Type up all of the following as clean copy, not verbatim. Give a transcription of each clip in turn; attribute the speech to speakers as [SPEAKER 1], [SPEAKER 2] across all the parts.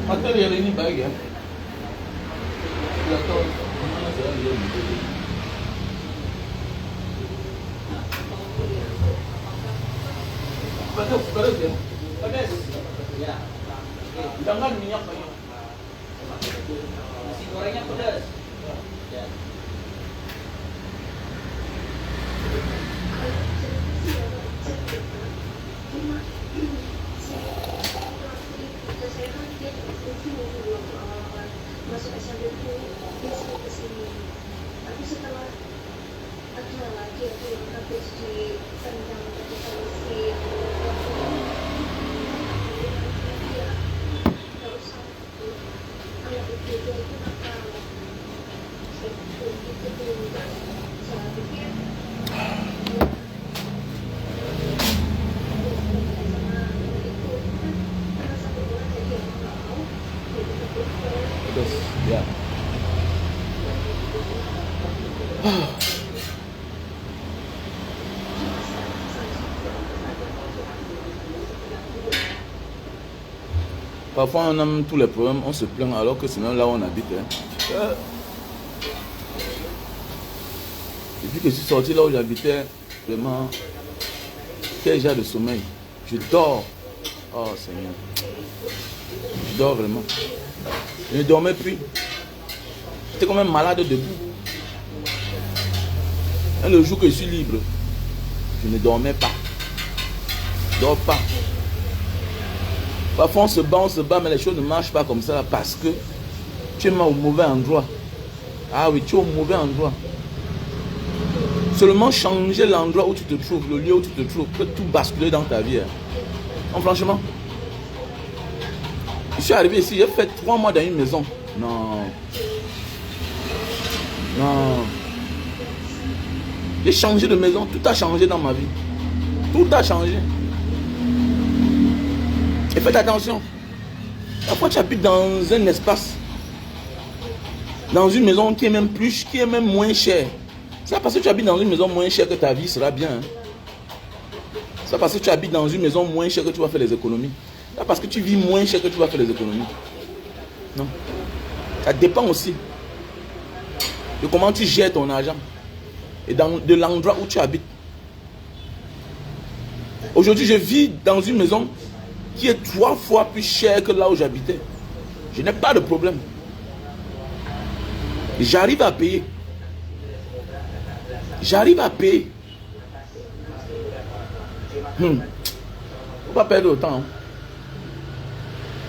[SPEAKER 1] Matériel ini baik ya. Pedas ya? Pedas. Ya. Jangan minyak banyak. Nasi gorengnya pedas. Ya.
[SPEAKER 2] Masuk SMP itu dia sering kesini, tapi setelah ada lagi aku yang habis di tendang dari polisi dia nggak usah anak itu nakal itu juga saya pikir
[SPEAKER 1] Pedas ya. Parfois on a tous les problèmes, on se plaint alors que c'est même là où on habite. Hein. Depuis que je suis sorti là où j'habitais, vraiment, quel genre de sommeil. Je dors. Oh Seigneur. Je dors vraiment. Je ne dormais plus. J'étais quand même malade debout. Et le jour que je suis libre, je ne dormais pas. Je ne dors pas. Parfois on se bat, mais les choses ne marchent pas comme ça parce que tu es au mauvais endroit. Ah oui, tu es au mauvais endroit. Seulement changer l'endroit où tu te trouves, le lieu où tu te trouves, peut tout basculer dans ta vie. Non, franchement. Je suis arrivé ici, j'ai fait 3 mois dans une maison. Non. Non. J'ai changé de maison, tout a changé dans ma vie. Tout a changé. Et faites attention. Parfois tu habites dans un espace, dans une maison qui est même plus, qui est même moins chère. C'est parce que tu habites dans une maison moins chère que ta vie sera bien. C'est parce que tu habites dans une maison moins chère que tu vas faire les économies. C'est parce que tu vis moins cher que tu vas faire les économies. Non. Ça dépend aussi de comment tu gères ton argent et de l'endroit où tu habites. Aujourd'hui, je vis dans une maison qui est 3 fois plus chère que là où j'habitais. Je n'ai pas de problème. J'arrive à payer. J'arrive à payer. Faut pas perdre le temps. Hein.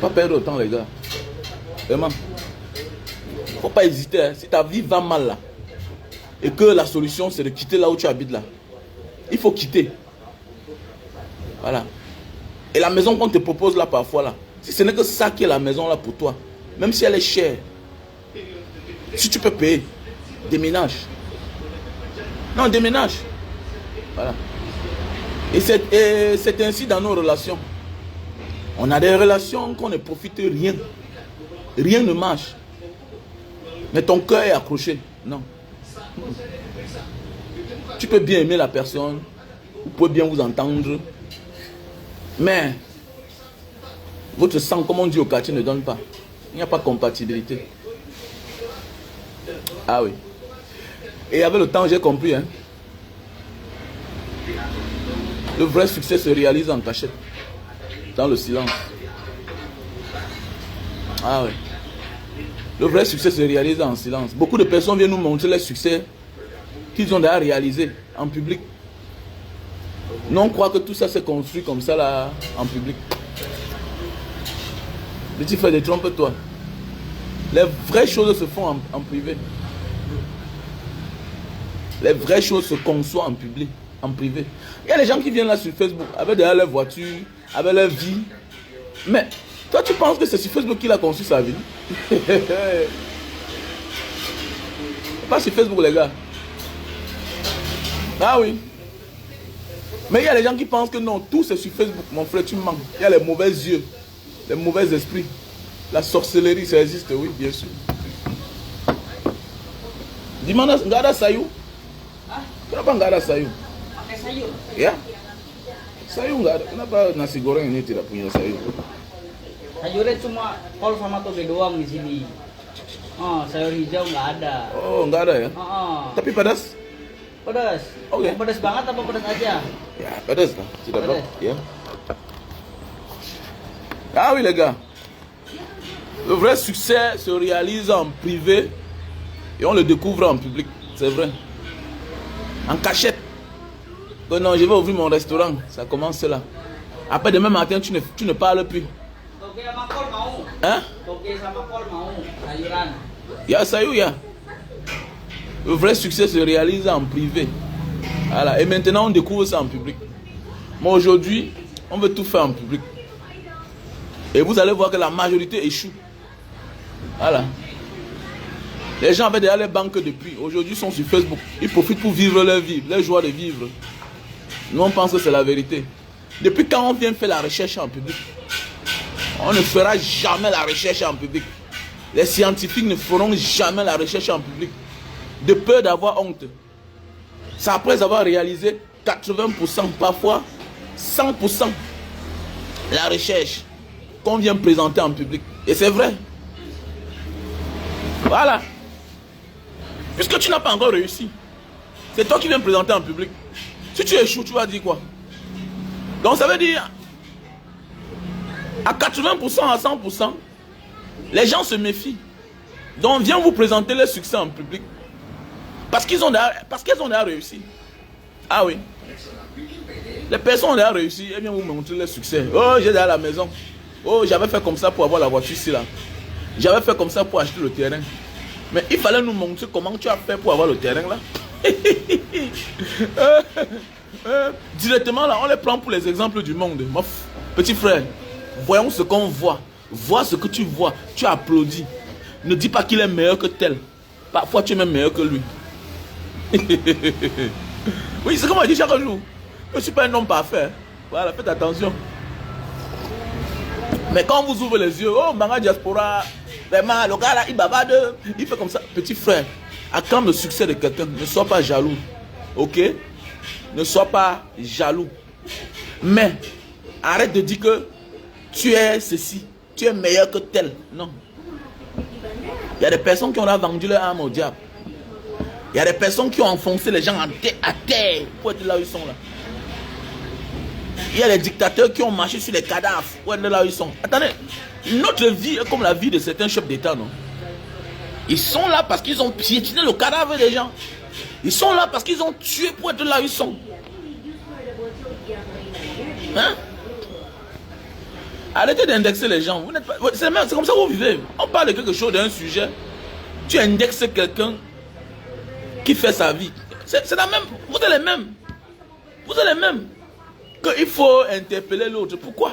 [SPEAKER 1] Faut pas perdre le temps, les gars. Vraiment. Faut pas hésiter. Hein. Si ta vie va mal là, et que la solution c'est de quitter là où tu habites là, il faut quitter. Voilà. Et la maison qu'on te propose là parfois là, si ce n'est que ça qui est la maison là pour toi, même si elle est chère, si tu peux payer, déménage. Non, déménage. Voilà. Et c'est ainsi dans nos relations. On a des relations qu'on ne profite rien. Rien ne marche. Mais ton cœur est accroché. Non. Tu peux bien aimer la personne. Vous pouvez bien vous entendre. Mais votre sang, comme on dit au quartier, ne donne pas. Il n'y a pas de compatibilité. Ah oui. Et avec le temps, j'ai compris. Hein. Le vrai succès se réalise en cachette. Dans le silence. Ah oui. Le vrai succès se réalise en silence. Beaucoup de personnes viennent nous montrer les succès qu'ils ont déjà réalisés en public. Non, on croit que tout ça s'est construit comme ça là, en public. Petit frère, détrompe-toi. Les vraies choses se font en privé. Les vraies choses se conçoivent en public, en privé. Il y a des gens qui viennent là sur Facebook avec derrière leur voiture, avec leur vie. Mais toi, tu penses que c'est sur Facebook qu'il a construit sa vie? Pas sur Facebook, les gars. Ah oui. Mais il y a des gens qui pensent que non, tout c'est sur Facebook. Mon frère, tu manques. Il y a les mauvais yeux, les mauvais esprits. La sorcellerie, ça existe, oui, bien sûr. Dis-moi, Ngada Sayou. Kenapa nggak ada sayur?
[SPEAKER 3] Pakai sayur.
[SPEAKER 1] Ya? Sayur nggak ada. Kenapa nasi goreng ini tidak punya sayur?
[SPEAKER 3] Sayur Sayurnya cuma kol sama toge doang di sini. Oh, sayur hijau nggak ada.
[SPEAKER 1] Oh, nggak ada ya? Tapi pedas?
[SPEAKER 3] Pedas.
[SPEAKER 1] Oke.
[SPEAKER 3] Pedas banget apa pedas aja?
[SPEAKER 1] Ya, pedas lah. Tidak
[SPEAKER 3] Pedas.
[SPEAKER 1] apa. Ya. Ah oui, les gars. Le vrai succès se réalise en privé et on le découvre en public. C'est vrai. En cachette. Oh non, je vais ouvrir mon restaurant. Ça commence là. Après demain matin, tu ne parles plus.
[SPEAKER 3] Toge sama kol mau.
[SPEAKER 1] Hein?
[SPEAKER 3] Toge sama kol mau. Sayuran.
[SPEAKER 1] Ya, ça y est, ya. Le vrai succès se réalise en privé. Voilà. Et maintenant, on découvre ça en public. Mais aujourd'hui, on veut tout faire en public. Et vous allez voir que la majorité échoue. Voilà. Les gens avaient déjà les banques depuis. Aujourd'hui, ils sont sur Facebook. Ils profitent pour vivre leur vie, leur joie de vivre. Nous, on pense que c'est la vérité. Depuis quand on vient faire la recherche en public? On ne fera jamais la recherche en public. Les scientifiques ne feront jamais la recherche en public. De peur d'avoir honte. C'est après avoir réalisé 80%, parfois 100% la recherche qu'on vient présenter en public. Et c'est vrai. Voilà. Puisque tu n'as pas encore réussi, c'est toi qui viens présenter en public. Si tu échoues, tu vas dire quoi? Donc ça veut dire, à 80%, à 100%, les gens se méfient. Donc viens vous présenter le succès en public. Parce qu'elles ont déjà réussi. Ah oui. Les personnes ont déjà réussi, elles viennent vous montrer le succès. Oh, j'ai déjà la maison. Oh, j'avais fait comme ça pour avoir la voiture ici là. J'avais fait comme ça pour acheter le terrain. Mais il fallait nous montrer comment tu as fait pour avoir le terrain là. Directement là, on les prend pour les exemples du monde. Petit frère, voyons ce qu'on voit. Vois ce que tu vois. Tu applaudis. Ne dis pas qu'il est meilleur que tel. Parfois tu es même meilleur que lui. Oui, c'est comme on dit chaque jour. Je ne suis pas un homme parfait. Voilà, faites attention. Mais quand on vous ouvre les yeux, oh, Manga Diaspora, vraiment, le gars là, il bavarde, il fait comme ça. Petit frère, acclame le succès de quelqu'un, ne sois pas jaloux. Ok? Ne sois pas jaloux. Mais, arrête de dire que tu es ceci, tu es meilleur que tel. Non. Il y a des personnes qui ont vendu leur âme au diable. Il y a des personnes qui ont enfoncé les gens à terre pour être là où ils sont là. Il y a des dictateurs qui ont marché sur les cadavres pour être là où ils sont. Attendez, notre vie est comme la vie de certains chefs d'État, non? Ils sont là parce qu'ils ont piétiné le cadavre des gens. Ils sont là parce qu'ils ont tué pour être là où ils sont. Hein? Arrêtez d'indexer les gens. C'est comme ça que vous vivez. On parle de quelque chose, d'un sujet. Tu indexes quelqu'un qui fait sa vie. C'est la même. Vous êtes les mêmes. Vous êtes les mêmes. Qu'il faut interpeller l'autre. Pourquoi?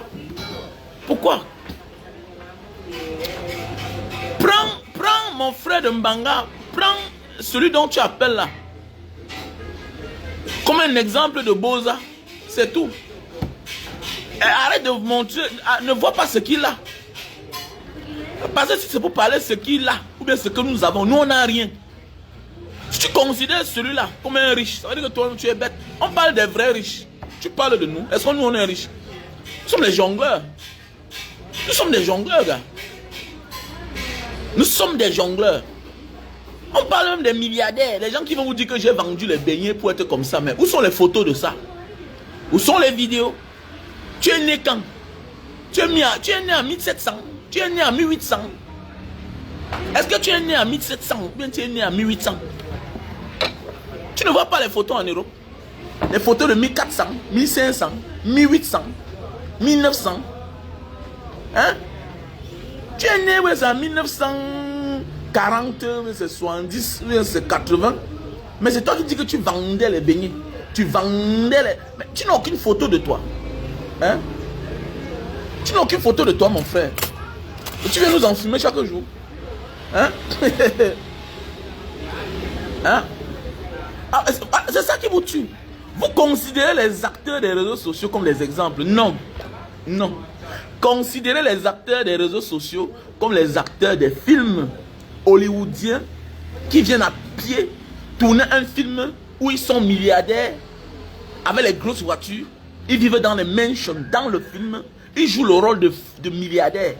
[SPEAKER 1] Pourquoi? Prends mon frère de Mbanga. Prends celui dont tu appelles là. Comme un exemple de Boza. C'est tout. Et arrête de vous montrer. Ne vois pas ce qu'il a. Parce que si c'est pour parler de ce qu'il a, ou bien ce que nous avons, nous on n'a rien. Si tu considères celui-là comme un riche, ça veut dire que toi tu es bête. On parle des vrais riches. Tu parles de nous. Est-ce que nous on est riches? Nous sommes des jongleurs. Nous sommes des jongleurs, gars. Nous sommes des jongleurs. On parle même des milliardaires. Les gens qui vont vous dire que j'ai vendu les beignets pour être comme ça. Mais où sont les photos de ça? Où sont les vidéos? Tu es né quand? Tu es né en 1700. Tu es né en 1800. Est-ce que tu es né en 1700 ou bien tu es né en 1800? Tu ne vois pas les photos en Europe? Les photos de 1400, 1500, 1800, 1900. Hein? Tu es né en 1940, c'est 70, c'est 80. Mais c'est toi qui dis que tu vendais les beignets. Tu vendais les... Mais tu n'as aucune photo de toi. Hein? Tu n'as aucune photo de toi, mon frère. Et tu viens nous en filmer chaque jour. Hein? Hein? Ah, c'est ça qui vous tue. Vous considérez les acteurs des réseaux sociaux comme des exemples. Non. Non. Considérez les acteurs des réseaux sociaux comme les acteurs des films hollywoodiens qui viennent à pied tourner un film où ils sont milliardaires avec les grosses voitures. Ils vivent dans les mansions, dans le film. Ils jouent le rôle de milliardaires.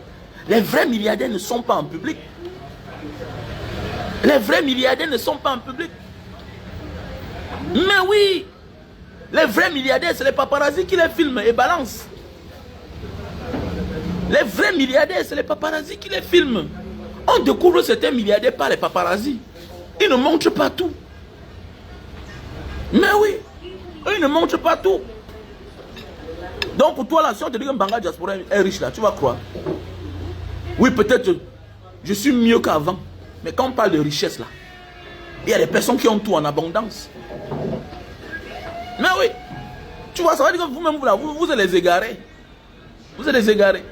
[SPEAKER 1] Les vrais milliardaires ne sont pas en public. Les vrais milliardaires ne sont pas en public. Mais oui, les vrais milliardaires, c'est les paparazzis qui les filment et balancent. Les vrais milliardaires, c'est les paparazzis qui les filment. On découvre certains milliardaires par les paparazzis. Ils ne montrent pas tout. Mais oui, eux, ils ne montrent pas tout. Donc pour toi là, si on te dit que Mbanga Diaspora est riche là, tu vas croire. Oui, peut-être je suis mieux qu'avant. Mais quand on parle de richesse là, il y a des personnes qui ont tout en abondance. Mais oui, tu vois, ça veut dire que vous-même vous êtes les égarés. Vous êtes les égarés.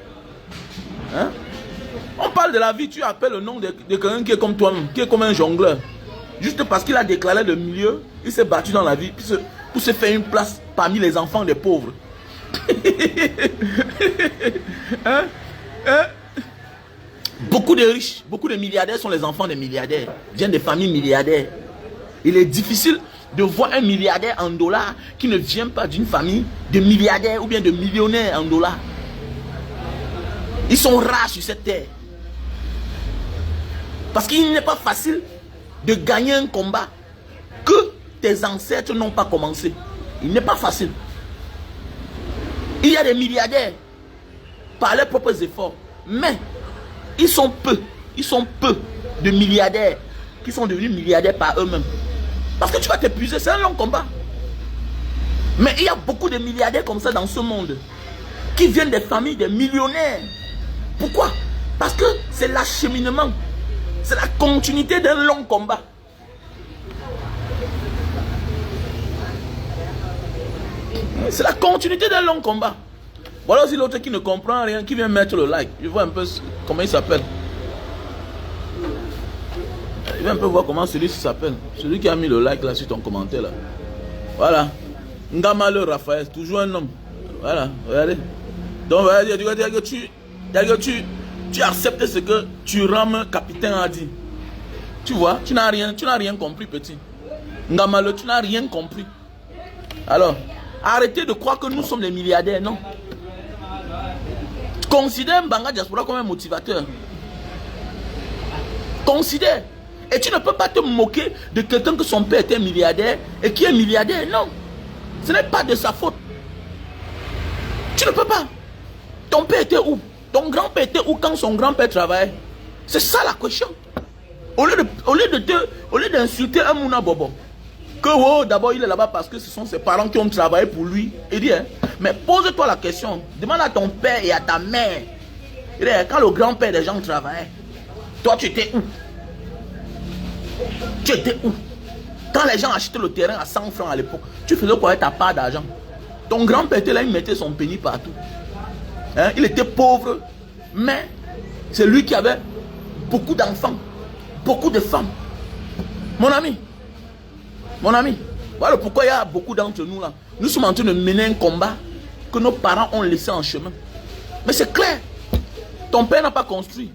[SPEAKER 1] Hein? On parle de la vie, tu appelles le nom de quelqu'un qui est comme toi-même, qui est comme un jongleur. Juste parce qu'il a déclaré le milieu, il s'est battu dans la vie pour se faire une place parmi les enfants des pauvres. Hein? Hein? Beaucoup de riches, beaucoup de milliardaires sont les enfants des milliardaires, viennent des familles milliardaires. Il est difficile de voir un milliardaire en dollars qui ne vient pas d'une famille de milliardaires ou bien de millionnaires en dollars. Ils sont rares sur cette terre. Parce qu'il n'est pas facile de gagner un combat que tes ancêtres n'ont pas commencé. Il n'est pas facile. Il y a des milliardaires par leurs propres efforts, mais ils sont peu de milliardaires qui sont devenus milliardaires par eux-mêmes. Parce que tu vas t'épuiser, c'est un long combat. Mais il y a beaucoup de milliardaires comme ça dans ce monde qui viennent des familles des millionnaires. Pourquoi? Parce que c'est l'acheminement, c'est la continuité d'un long combat. C'est la continuité d'un long combat. Voilà aussi l'autre qui ne comprend rien, qui vient mettre le like. Je vois un peu comment il s'appelle. Je vais un peu voir comment celui-ci s'appelle. Celui qui a mis le like là sur ton commentaire là. Voilà. Ngamalo Raphaël, toujours un homme. Voilà, regardez. Donc voilà, tu acceptes ce que Turam capitaine a dit. Tu vois, tu n'as rien compris, petit. Ngamalo, tu n'as rien compris. Alors, arrêtez de croire que nous sommes des milliardaires, non. Considère Mbanga Diaspora comme un motivateur. Considère. Et tu ne peux pas te moquer de quelqu'un que son père était milliardaire et qui est milliardaire. Non. Ce n'est pas de sa faute. Tu ne peux pas. Ton père était où? Ton grand-père était où quand son grand-père travaillait? C'est ça la question. Au lieu d'insulter un Mouna Bobo, que oh, d'abord il est là-bas parce que ce sont ses parents qui ont travaillé pour lui. Il dit, hein, mais pose-toi la question. Demande à ton père et à ta mère. Il dit, quand le grand-père des gens travaillait, toi tu étais où? Tu étais où? Quand les gens achetaient le terrain à 100 francs à l'époque, tu faisais quoi avec ta part d'argent? Ton grand-père était là, il mettait son penny partout. Hein? Il était pauvre, mais c'est lui qui avait beaucoup d'enfants, beaucoup de femmes. Mon ami, voilà pourquoi il y a beaucoup d'entre nous là. Nous sommes en train de mener un combat que nos parents ont laissé en chemin. Mais c'est clair, ton père n'a pas construit.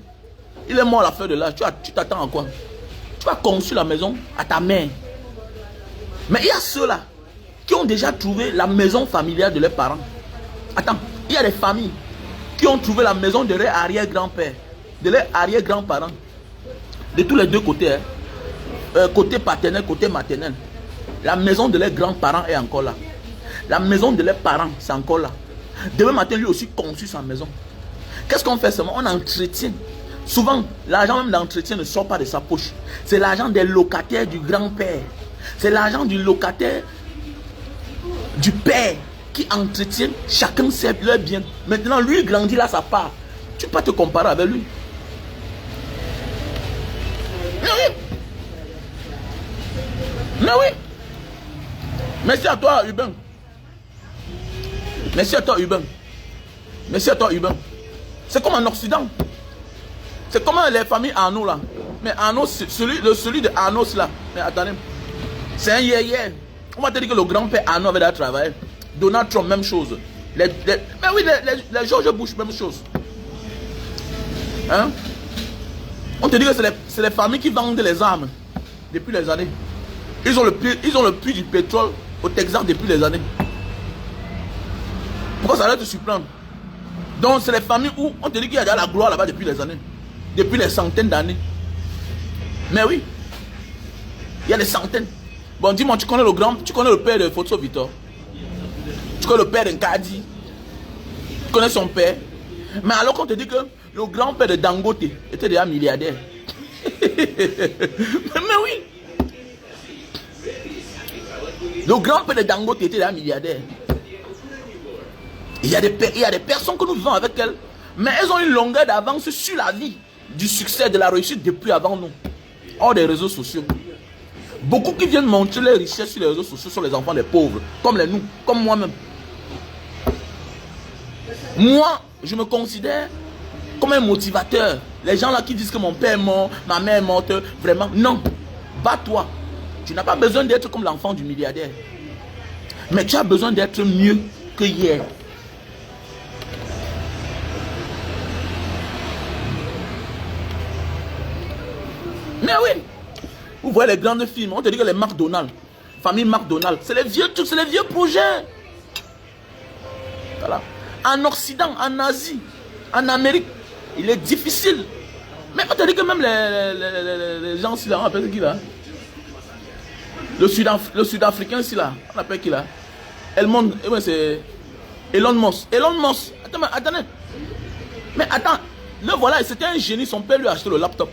[SPEAKER 1] Il est mort à la fin de l'âge. Tu t'attends à quoi? Tu vas construire la maison à ta mère. Mais il y a ceux-là qui ont déjà trouvé la maison familiale de leurs parents. Attends, il y a des familles qui ont trouvé la maison de leurs arrière-grand-père, de leurs arrière-grands-parents. De tous les deux côtés. Hein. Côté paternel, côté maternel. La maison de leurs grands-parents est encore là. La maison de leurs parents, c'est encore là. Demain matin, lui aussi construit sa maison. Qu'est-ce qu'on fait seulement? On entretient. Souvent, l'argent même d'entretien ne sort pas de sa poche. C'est l'argent des locataires du grand-père. C'est l'argent du locataire du père qui entretient chacun ses leurs biens. Maintenant, lui, il grandit là sa part. Tu ne peux pas te comparer avec lui. Mais oui. Mais oui. Merci à toi, Hubin. Merci à toi, Hubin. Merci à toi, Hubin. C'est comme en Occident. C'est comme les familles Arnaud là. Mais Arnaud, celui de Arnaud là. Mais attendez. C'est un hier. On va te dire que le grand-père Arnaud avait déjà travaillé. Donald Trump, même chose. Mais oui, les George Bush, même chose. Hein? On te dit que c'est les familles qui vendent les armes depuis les années. Ils ont le prix du pétrole au Texas depuis les années. Pourquoi ça va te surprendre? Donc c'est les familles où on te dit qu'il y a déjà la gloire là-bas depuis les années. Depuis les centaines d'années. Mais oui. Il y a des centaines. Bon, dis-moi, tu connais le père de Foto Victor. Tu connais le père d'Nkadi. Tu connais son père. Mais alors qu'on te dit que le grand-père de Dangote était déjà milliardaire. mais oui. Le grand-père de Dangote était déjà milliardaire. Il y a des personnes que nous vivons avec elles, mais elles ont une longueur d'avance sur la vie, du succès, de la réussite depuis avant nous. Hors des réseaux sociaux. Beaucoup qui viennent montrer les richesses sur les réseaux sociaux sont les enfants des pauvres, comme nous, comme moi-même. Moi, je me considère comme un motivateur. Les gens là qui disent que mon père est mort, ma mère est morte, vraiment, non. Bats-toi. Tu n'as pas besoin d'être comme l'enfant du milliardaire. Mais tu as besoin d'être mieux que hier. Mais oui. Vous voyez les grands films, on te dit que les McDonald's, famille McDonald's, c'est les vieux trucs, c'est les vieux projets. Voilà. En Occident, en Asie, en Amérique, il est difficile. Mais on te dit que même les gens ici là, on appelle qui là? Le Sud-Africain ici là, on appelle qui là? C'est Elon Musk. Elon Musk. Attendez. Mais attends, le voilà, c'était un génie, son père lui a acheté le laptop.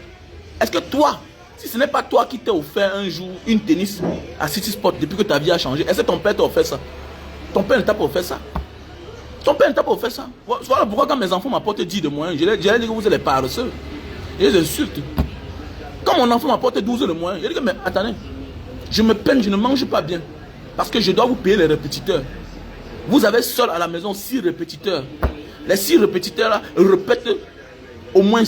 [SPEAKER 1] Est-ce que toi, si ce n'est pas toi qui t'es offert un jour une tennis à City Sport depuis que ta vie a changé, est-ce que ton père t'a offert ça? Ton père ne t'a pas offert ça. Ton père ne t'a pas offert ça. Voilà pourquoi quand mes enfants m'apportent 10 de moyens, je leur dis que vous êtes les paresseux. Je les insulte. Quand mon enfant m'apporte 12 de moyens, je dis que mais attendez, je me peine, je ne mange pas bien. Parce que je dois vous payer les répétiteurs. Vous avez seul à la maison 6 répétiteurs. Les 6 répétiteurs là répètent au moins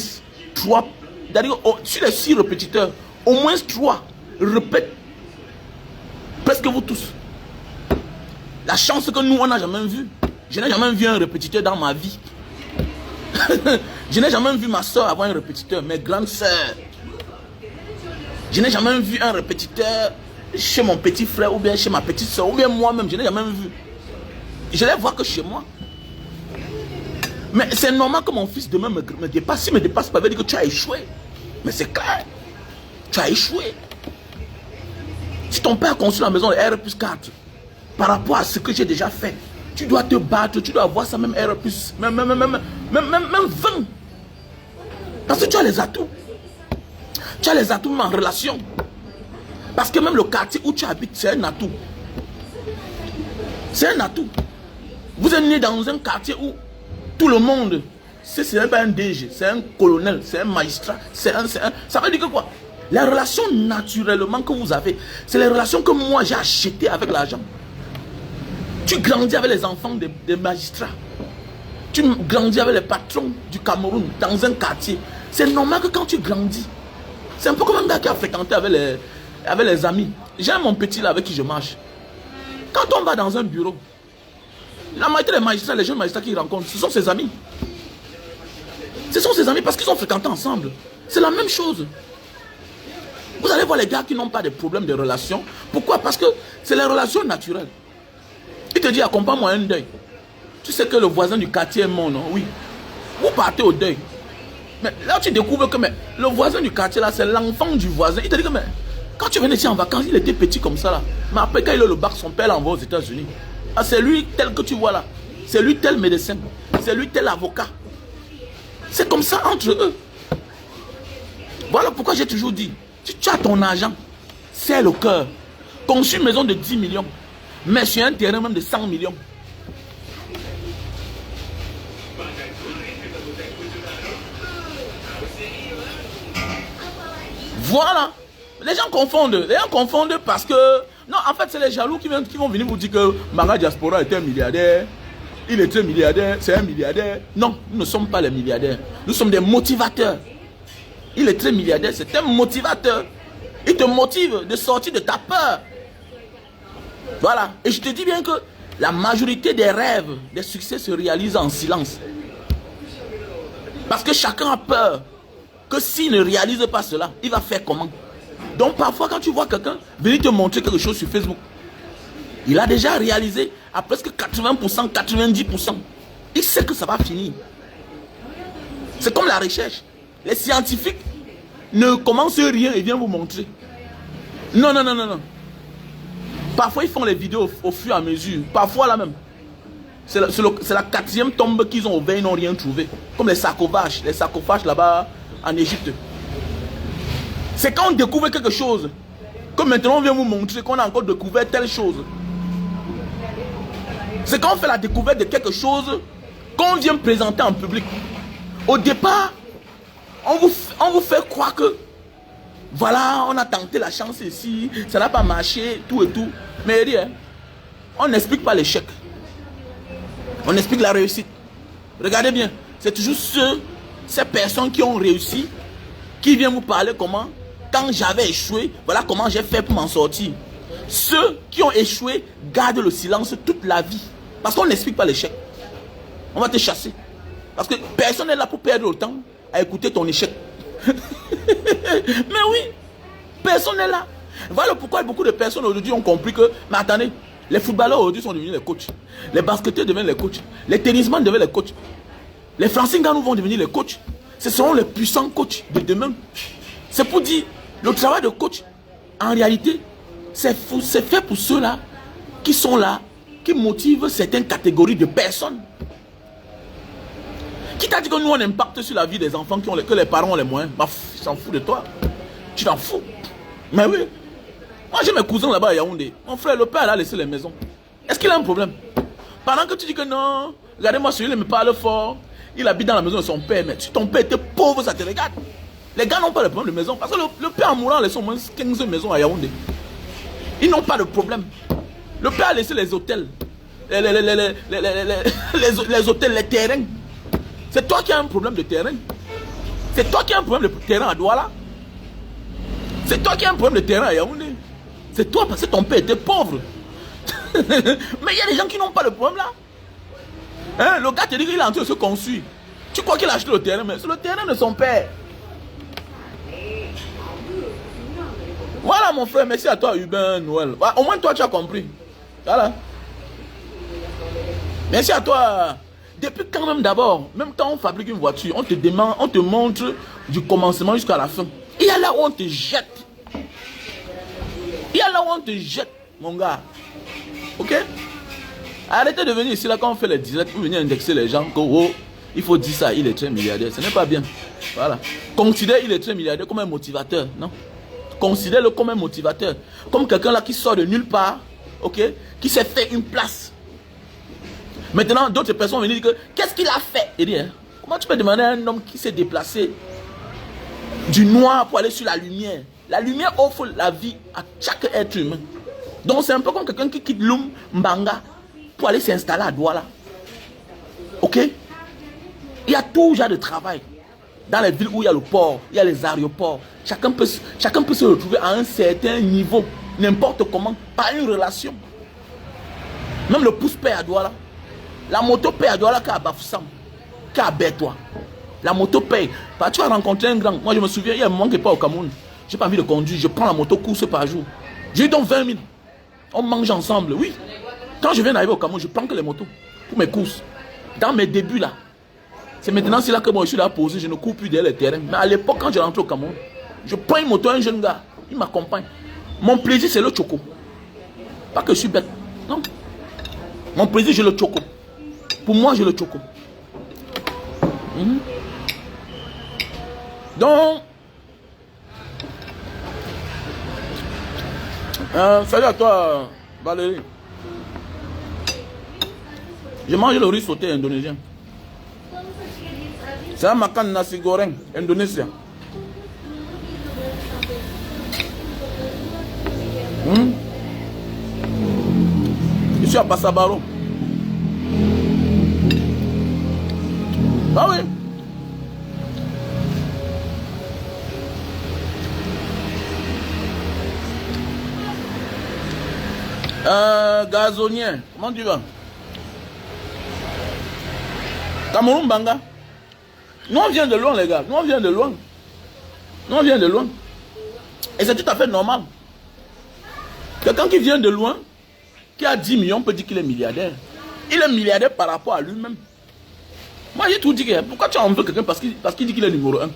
[SPEAKER 1] 3. C'est-à-dire sur les 6 répétiteurs, au moins 3 répètent presque vous tous. La chance que nous on n'a jamais vu. Je n'ai jamais vu un répétiteur dans ma vie. Je n'ai jamais vu ma soeur avoir un répétiteur, mes grandes soeurs. Je n'ai jamais vu un répétiteur chez mon petit frère ou bien chez ma petite soeur ou bien moi-même. Je n'ai jamais vu. Je les vois que chez moi. Mais c'est normal que mon fils demain me dépasse. S'il ne me dépasse pas, il va dire que tu as échoué. Mais c'est clair. Tu as échoué. Si ton père a construit la maison de R+4 par rapport à ce que j'ai déjà fait, tu dois te battre, tu dois avoir ça même R+, même 20. Parce que tu as les atouts. Tu as les atouts même en relation. Parce que même le quartier où tu habites, c'est un atout. C'est un atout. Vous êtes né dans un quartier où tout le monde, ce n'est pas un DG, c'est un colonel, c'est un magistrat, ça veut dire que quoi? Les relations naturellement que vous avez, c'est les relations que moi j'ai achetées avec l'argent. Tu grandis avec les enfants des magistrats. Tu grandis avec les patrons du Cameroun dans un quartier. C'est normal que quand tu grandis, c'est un peu comme un gars qui a fréquenté avec les amis. J'ai mon petit là avec qui je marche. Quand on va dans un bureau, la majorité des magistrats, les jeunes magistrats qu'il rencontre, ce sont ses amis. Ce sont ses amis parce qu'ils ont fréquenté ensemble. C'est la même chose. Vous allez voir les gars qui n'ont pas de problème de relation. Pourquoi? Parce que c'est les relations naturelles. Il te dit, accompagne-moi un deuil. Tu sais que le voisin du quartier est mort, non? Oui. Vous partez au deuil. Mais là, tu découvres que le voisin du quartier, là, c'est l'enfant du voisin. Il te dit que quand tu venais ici en vacances, il était petit comme ça, là. Mais après, quand il a le bac, son père l'envoie aux États-Unis. Ah, c'est lui tel que tu vois là. C'est lui tel médecin. C'est lui tel avocat. C'est comme ça entre eux. Voilà pourquoi j'ai toujours dit, si tu as ton argent, c'est le cœur. Construis une maison de 10 millions. Mais sur un terrain même de 100 millions. Voilà. Les gens confondent. Les gens confondent parce que... Non, en fait, c'est les jaloux qui vont venir vous dire que Manga Diaspora est un milliardaire. Il est très milliardaire, c'est un milliardaire. Non, nous ne sommes pas les milliardaires. Nous sommes des motivateurs. Il est très milliardaire, c'est un motivateur. Il te motive de sortir de ta peur. Voilà. Et je te dis bien que la majorité des rêves, des succès se réalisent en silence. Parce que chacun a peur que s'il ne réalise pas cela, il va faire comment? Donc parfois quand tu vois quelqu'un venir te montrer quelque chose sur Facebook, il a déjà réalisé à presque 80%, 90%. Il sait que ça va finir. C'est comme la recherche. Les scientifiques ne commencent rien et viennent vous montrer. Non, non, non, non, non. Parfois, ils font les vidéos au fur et à mesure. Parfois, là même. C'est la 4e tombe qu'ils ont ouvert, ils n'ont rien trouvé. Comme les sarcophages là-bas en Égypte. C'est quand on découvre quelque chose que maintenant on vient vous montrer qu'on a encore découvert telle chose. C'est quand on fait la découverte de quelque chose qu'on vient présenter en public. Au départ, on vous fait croire que voilà, on a tenté la chance ici, ça n'a pas marché, tout et tout. Mais rien, on n'explique pas l'échec. On explique la réussite. Regardez bien, c'est toujours ces personnes qui ont réussi, qui viennent vous parler comment, quand j'avais échoué, voilà comment j'ai fait pour m'en sortir. Ceux qui ont échoué gardent le silence toute la vie. Parce qu'on n'explique pas l'échec. On va te chasser. Parce que personne n'est là pour perdre le temps à écouter ton échec. Mais oui, personne n'est là. Voilà pourquoi beaucoup de personnes aujourd'hui ont compris que, mais attendez, les footballeurs aujourd'hui sont devenus les coachs. Les basketteurs deviennent les coachs. Les tennisman deviennent les coachs. Les Francais Nganou vont devenir les coachs. Ce seront les puissants coachs de demain. C'est pour dire, le travail de coach, en réalité, c'est fait pour ceux-là qui sont là, qui motivent certaines catégories de personnes. Qui t'a dit que nous on impacte sur la vie des enfants que les parents ont les moyens? Bah, ils s'en foutent de toi. Tu t'en fous. Mais oui. Moi j'ai mes cousins là-bas à Yaoundé. Mon frère, le père a laissé les maisons. Est-ce qu'il a un problème? Pendant que tu dis que non, regardez-moi celui-là me parle fort. Il habite dans la maison de son père. Mais si ton père était pauvre, ça te regarde. Les gars n'ont pas de problème de maison. Parce que le père en mourant laisse au moins 15 maisons à Yaoundé. Ils n'ont pas de problème. Le père a laissé les hôtels. Les hôtels, les terrains. C'est toi qui as un problème de terrain. C'est toi qui as un problème de terrain à Douala. C'est toi qui as un problème de terrain à Yaoundé. C'est toi parce que ton père était pauvre. Mais il y a des gens qui n'ont pas de problème là. Hein? Le gars te dit qu'il est en train de se construire. Tu crois qu'il a acheté le terrain, mais c'est le terrain de son père. Voilà mon frère, merci à toi Hubin Noël. Au moins toi tu as compris. Voilà. Merci à toi. Depuis quand même d'abord, même quand on fabrique une voiture, on te demande, on te montre du commencement jusqu'à la fin. Il y a là où on te jette. Il y a là où on te jette, mon gars. Ok? Arrêtez de venir ici là quand on fait les directs, vous venez indexer les gens que oh, il faut dire ça, il est très milliardaire. Ce n'est pas bien. Voilà. Considère il est très milliardaire comme un motivateur, non? Considère-le comme un motivateur. Comme quelqu'un là qui sort de nulle part, ok? Qui s'est fait une place. Maintenant, d'autres personnes viennent dire que qu'est-ce qu'il a fait? Et dire, comment tu peux demander à un homme qui s'est déplacé du noir pour aller sur la lumière? La lumière offre la vie à chaque être humain. Donc c'est un peu comme quelqu'un qui quitte Loum, Mbanga, pour aller s'installer à Douala. Ok? Il y a tout genre de travail. Dans les villes où il y a le port, il y a les aéroports. Chacun peut se retrouver à un certain niveau, n'importe comment, par une relation. Même le pouce-père à Douala. La moto paye à Douala qu'à Bafoussam, qu'à Bétois. La moto paye. Tu vas rencontrer un grand. Moi je me souviens, il y a un moment qui n'est pas au Cameroun. Je n'ai pas envie de conduire. Je prends la moto course par jour. J'ai donc 20 000. On mange ensemble. Oui. Quand je viens d'arriver au Cameroun, je prends que les motos pour mes courses. Dans mes débuts là. C'est maintenant c'est là que moi je suis là posé. Je ne cours plus derrière les terrains. Mais à l'époque, quand je rentre au Cameroun, je prends une moto, un jeune gars. Il m'accompagne. Mon plaisir, c'est le choco. Pas que je suis bête. Non. Mon plaisir, c'est le choco. Pour moi, j'ai le choco. Donc, salut à toi, Valérie. Je mange le riz sauté indonésien. C'est un makan nasi goreng indonésien. Je suis à Passabaro. Ah oui. Gazonien, comment tu vas? Cameroun Banga. Nous on vient de loin les gars, nous on vient de loin. Nous on vient de loin. Et c'est tout à fait normal. Quelqu'un qui vient de loin, qui a 10 millions, peut dire qu'il est milliardaire. Il est milliardaire par rapport à lui-même. Moi, j'ai tout dit. Pourquoi tu en veux quelqu'un parce qu'il dit qu'il est numéro 1?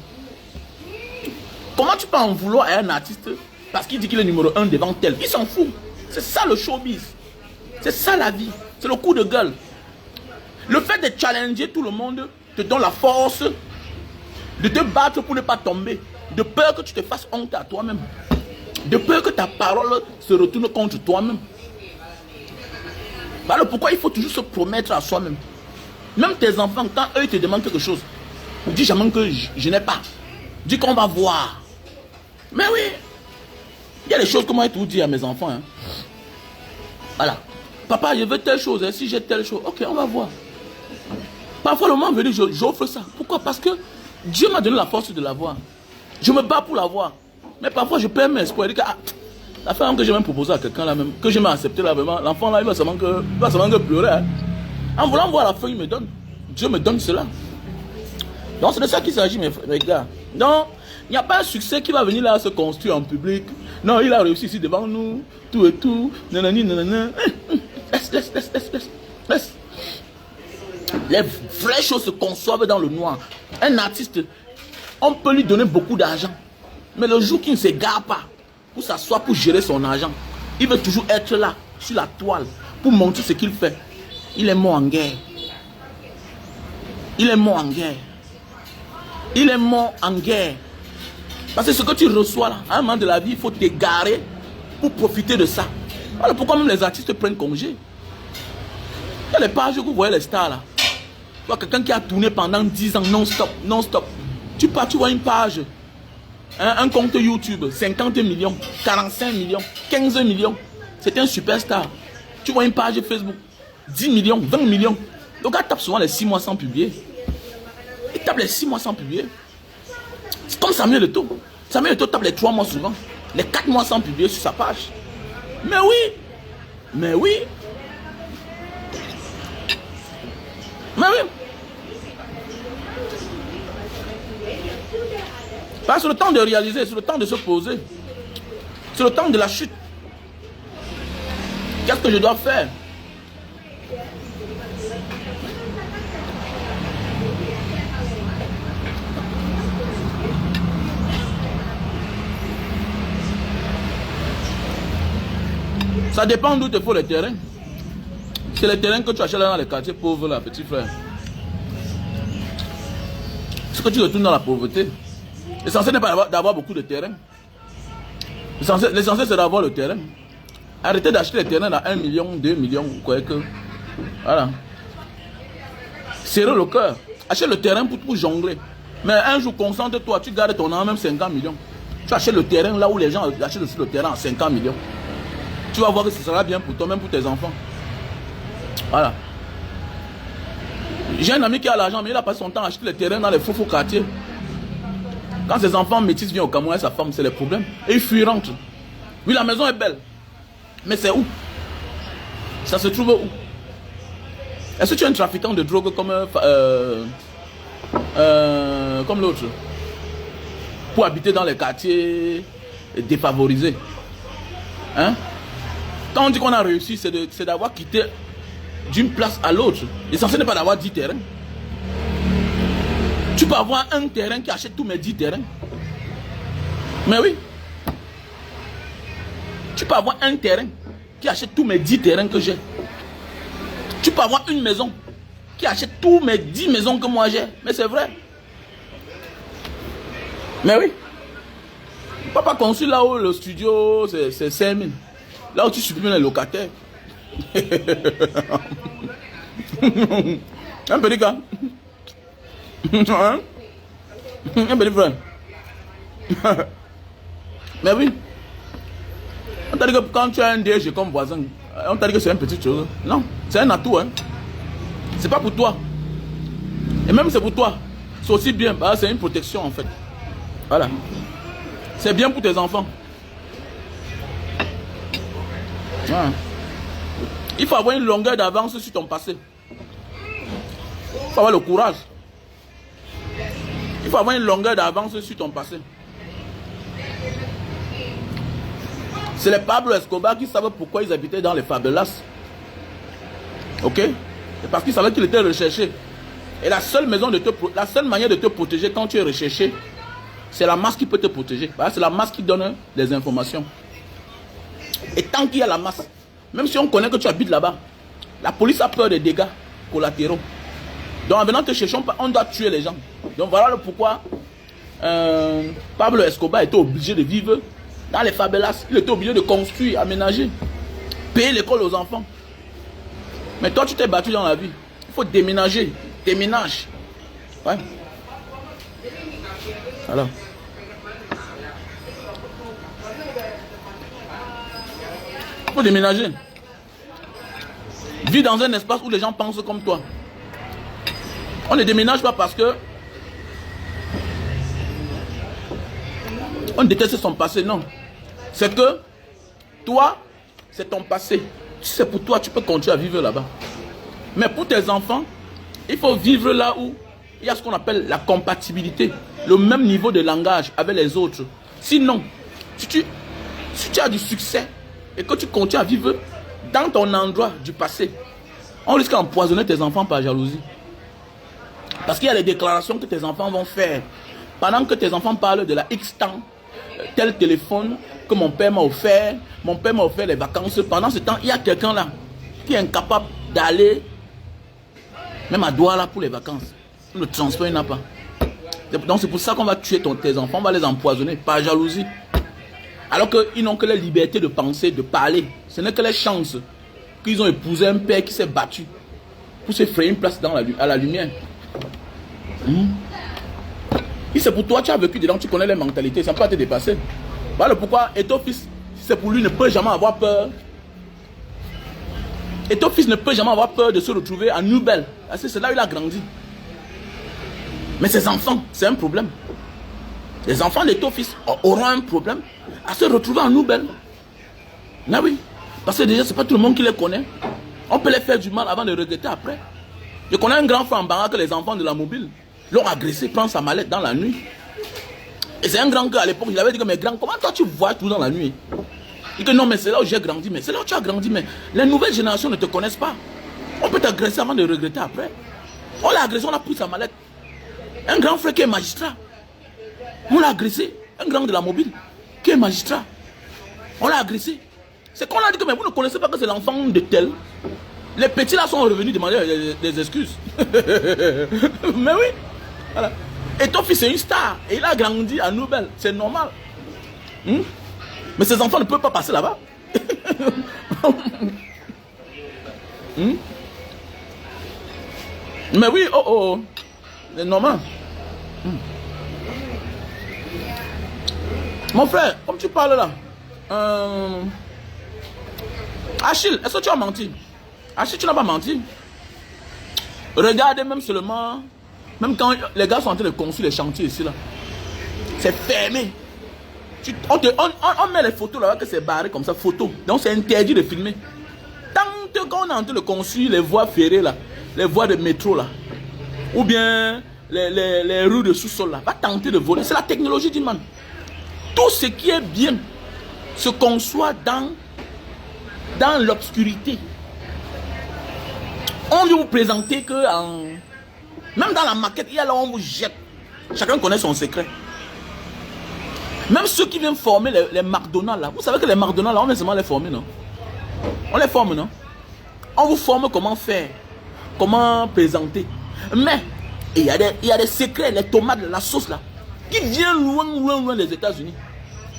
[SPEAKER 1] Comment tu peux en vouloir à un artiste parce qu'il dit qu'il est numéro 1 devant tel? Il s'en fout. C'est ça le showbiz. C'est ça la vie. C'est le coup de gueule. Le fait de challenger tout le monde te donne la force de te battre pour ne pas tomber. De peur que tu te fasses honte à toi-même. De peur que ta parole se retourne contre toi-même. Voilà pourquoi il faut toujours se promettre à soi-même. Même tes enfants, quand eux ils te demandent quelque chose, dis jamais que je n'ai pas. Dis qu'on va voir. Mais oui, il y a des choses que moi je dis à mes enfants. Hein. Voilà. Papa, je veux telle chose. Hein. Si j'ai telle chose, ok, on va voir. Parfois le moment venu, j'offre ça. Pourquoi? Parce que Dieu m'a donné la force de l'avoir. Je me bats pour l'avoir. Mais parfois je perds mes espoirs. La femme que j'ai même proposé à quelqu'un là même, que j'ai même accepté là vraiment, l'enfant là il va seulement que pleurer. Hein. En voulant voir la fin, il me donne. Dieu me donne cela. Donc c'est de ça qu'il s'agit mes gars. Donc il n'y a pas un succès qui va venir là se construire en public. Non, il a réussi ici devant nous, tout et tout. Nanani, nanana. Laisse. Les vraies choses se conçoivent dans le noir. Un artiste, on peut lui donner beaucoup d'argent. Mais le jour qu'il ne s'égare pas, pour s'asseoir, pour gérer son argent, il veut toujours être là, sur la toile, pour montrer ce qu'il fait. Il est mort en guerre. Il est mort en guerre. Il est mort en guerre. Parce que ce que tu reçois là, à un moment de la vie, il faut t'égarer pour profiter de ça. Voilà pourquoi même les artistes prennent congé. Il y a les pages que vous voyez les stars là. Tu vois quelqu'un qui a tourné pendant 10 ans non-stop. Tu pars, tu vois une page, un compte YouTube, 50 millions, 45 millions, 15 millions. C'est un superstar. Tu vois une page Facebook, 10 millions, 20 millions. Le gars tape souvent les 6 mois sans publier. Il tape les 6 mois sans publier. C'est comme Samuel Eto'o. Samuel Eto'o tape les 3 mois souvent. Les 4 mois sans publier sur sa page. Mais oui. Mais oui. Mais oui. C'est le temps de réaliser, c'est le temps de se poser. C'est le temps de la chute. Qu'est-ce que je dois faire? Ça dépend d'où te faut le terrain. C'est les terrains que tu achètes dans les quartiers pauvres, là, petit frère. C'est que tu retournes dans la pauvreté. L'essentiel n'est pas d'avoir beaucoup de terrain. L'essentiel c'est d'avoir le terrain. Arrêtez d'acheter les terrains à 1 million, 2 millions, quoi que. Voilà. Serrez le cœur. Achète le terrain pour jongler. Mais un jour, concentre-toi, tu gardes ton argent, même 50 millions. Tu achètes le terrain là où les gens achètent aussi le terrain à 50 millions. Tu vas voir que ce sera bien pour toi, même pour tes enfants. Voilà. J'ai un ami qui a l'argent, mais il a passé son temps à acheter les terrains dans les faux quartiers. Quand ses enfants métis viennent au Cameroun et sa femme, c'est les problèmes. Et il fuit, il rentre. Oui, la maison est belle. Mais c'est où? Ça se trouve où? Est-ce que tu es un trafiquant de drogue comme l'autre? Pour habiter dans les quartiers défavorisés. Hein? Quand on dit qu'on a réussi, c'est d'avoir quitté d'une place à l'autre. L'essentiel n'est pas d'avoir 10 terrains. Tu peux avoir un terrain qui achète tous mes 10 terrains. Mais oui. Tu peux avoir un terrain qui achète tous mes 10 terrains que j'ai. Tu peux avoir une maison qui achète tous mes 10 maisons que moi j'ai. Mais c'est vrai. Mais oui. Papa conçu là où le studio c'est 5 000. Là où tu supprimes les locataires. Un petit gars. Hein? Un petit frère. Mais oui. On t'a dit que quand tu as un DG comme voisin, on t'a dit que c'est une petite chose. Non, c'est un atout. Hein? C'est pas pour toi. Et même c'est pour toi. C'est aussi bien. Bah, c'est une protection en fait. Voilà. C'est bien pour tes enfants. Voilà. Il faut avoir une longueur d'avance sur ton passé. Il faut avoir le courage. Il faut avoir une longueur d'avance sur ton passé. C'est les Pablo Escobar qui savaient pourquoi ils habitaient dans les favelas. Ok? C'est parce qu'ils savaient qu'il était recherché. Et la seule manière de te protéger quand tu es recherché, c'est la masse qui peut te protéger. Voilà, c'est la masse qui donne des informations. Et tant qu'il y a la masse, même si on connaît que tu habites là-bas, la police a peur des dégâts collatéraux. Donc en venant te chercher, on doit tuer les gens. Donc voilà pourquoi Pablo Escobar était obligé de vivre dans les favelas. Il était obligé de construire, aménager, payer l'école aux enfants. Mais toi, tu t'es battu dans la vie. Il faut déménager. Déménage. Ouais. Voilà. Il faut déménager. Vis dans un espace où les gens pensent comme toi. On ne déménage pas parce que on déteste son passé, non. C'est que toi, c'est ton passé. Si c'est pour toi, tu peux continuer à vivre là-bas. Mais pour tes enfants, il faut vivre là où il y a ce qu'on appelle la compatibilité. Le même niveau de langage avec les autres. Sinon, si tu as du succès et que tu continues à vivre dans ton endroit du passé, on risque d'empoisonner tes enfants par jalousie. Parce qu'il y a des déclarations que tes enfants vont faire. Pendant que tes enfants parlent de la X temps, tel téléphone que mon père m'a offert, les vacances. Pendant ce temps, il y a quelqu'un là qui est incapable d'aller même à Douala pour les vacances. Le transport, il n'a pas. Donc c'est pour ça qu'on va tuer tes enfants, on va les empoisonner par jalousie. Alors qu'ils n'ont que la liberté de penser, de parler. Ce n'est que les chances qu'ils ont épousé un père qui s'est battu pour se frayer une place à la lumière. Et c'est pour toi, tu as vécu dedans, tu connais les mentalités, ça ne peut pas te dépasser. Voilà pourquoi, et ton fils, c'est pour lui, ne peut jamais avoir peur. Et ton fils ne peut jamais avoir peur de se retrouver à Nouvelle. C'est là où il a grandi. Mais ses enfants, c'est un problème. Les enfants de ton fils auront un problème à se retrouver en Nouvelle. Ah oui. Parce que déjà, ce n'est pas tout le monde qui les connaît. On peut les faire du mal avant de regretter après. Je connais un grand frère en Banga que les enfants de la mobile l'ont agressé, prend sa mallette dans la nuit. Et c'est un grand gars à l'époque, il avait dit que mais grand, comment toi tu vois tout dans la nuit? Il dit que non, mais c'est là où j'ai grandi, mais c'est là où tu as grandi, mais les nouvelles générations ne te connaissent pas. On peut t'agresser avant de regretter après. On l'a agressé, on a pris sa mallette. Un grand frère qui est magistrat. On l'a agressé. Un grand de la mobile qui est magistrat. On l'a agressé. C'est qu'on a dit que mais vous ne connaissez pas que c'est l'enfant de tel. Les petits là sont revenus demander des excuses. Mais oui. Voilà. Et ton fils est une star. Et il a grandi à Nouvelle. C'est normal. Mais ses enfants ne peuvent pas passer là-bas. Mais oui, c'est normal. Mon frère, comme tu parles là, Achille, est-ce que tu as menti? Achille, tu n'as pas menti. Regardez même seulement, même quand les gars sont en train de construire les chantiers ici là, c'est fermé. On met les photos là que c'est barré comme ça, photos. Donc c'est interdit de filmer. Tant qu'on est en train de construire les voies ferrées là, les voies de métro là, ou bien les rues de sous-sol là, va tenter de voler. C'est la technologie du man. Tout ce qui est bien se conçoit dans l'obscurité. On veut vous présenter que même dans la maquette, il y a là où on vous jette. Chacun connaît son secret. Même ceux qui viennent former les McDonald's là. Vous savez que les McDonald's là, on vient seulement les former, non? On les forme, non? On vous forme comment faire, comment présenter. Mais il y a des secrets, les tomates, la sauce là, qui viennent loin des États-Unis.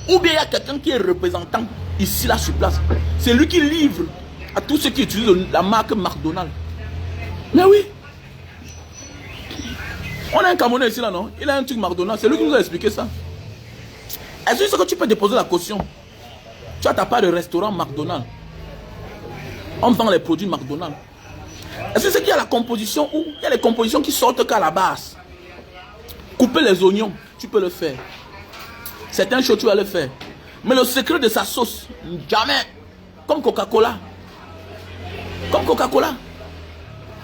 [SPEAKER 1] Ou bien il y a quelqu'un qui est représentant ici là sur place. C'est lui qui livre à tous ceux qui utilisent la marque McDonald's. Mais oui. On a un Camerounais ici là, non? Il a un truc McDonald's. C'est lui qui nous a expliqué ça. Est-ce que tu peux déposer la caution? Tu as ta part de restaurant McDonald's. On vend les produits McDonald's. Est-ce que c'est qu'il y a la composition où il y a les compositions qui sortent qu'à la base? Couper les oignons, tu peux le faire. Certaines choses, tu vas le faire. Mais le secret de sa sauce, jamais. Comme Coca-Cola. Comme Coca-Cola.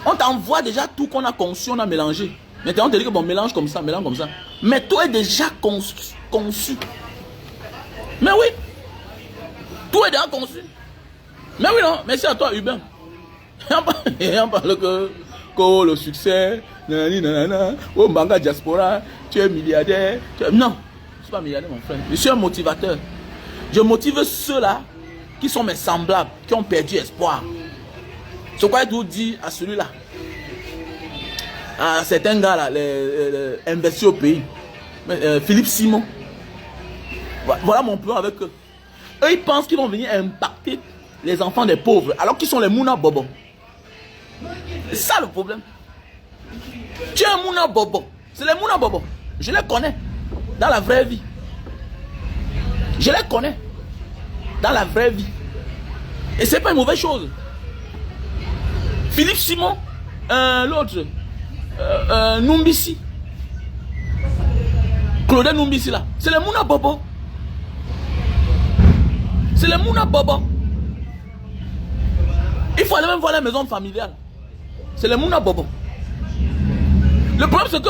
[SPEAKER 1] On t'envoie déjà tout qu'on a conçu, on a mélangé. Maintenant, on te dit que bon, mélange comme ça, mélange comme ça. Mais tout est déjà conçu. Mais oui. Tout est déjà conçu. Mais oui, non. Merci à toi, Hubert. Et on parle que que le succès, oh Mbanga Diaspora, tu es milliardaire. Non, je ne suis pas milliardaire, mon frère. Je suis un motivateur. Je motive ceux-là qui sont mes semblables, qui ont perdu espoir. C'est quoi je vous dis à celui-là, à certains gars-là, les investis au pays, Philippe Simon. Voilà mon plan avec eux. Eux, ils pensent qu'ils vont venir impacter les enfants des pauvres, alors qu'ils sont les Mouna Bobo. C'est ça le problème. Tu es un Mouna Bobo. C'est les Mouna Bobo. Je les connais dans la vraie vie. Je les connais dans la vraie vie. Et c'est pas une mauvaise chose. Philippe Simon, l'autre, Numbisi. Claude Numbisi là. C'est les Mouna Bobo. C'est les Mouna Bobo. Il faut aller même voir la maison familiale. C'est les Mouna Bobo. Le problème c'est que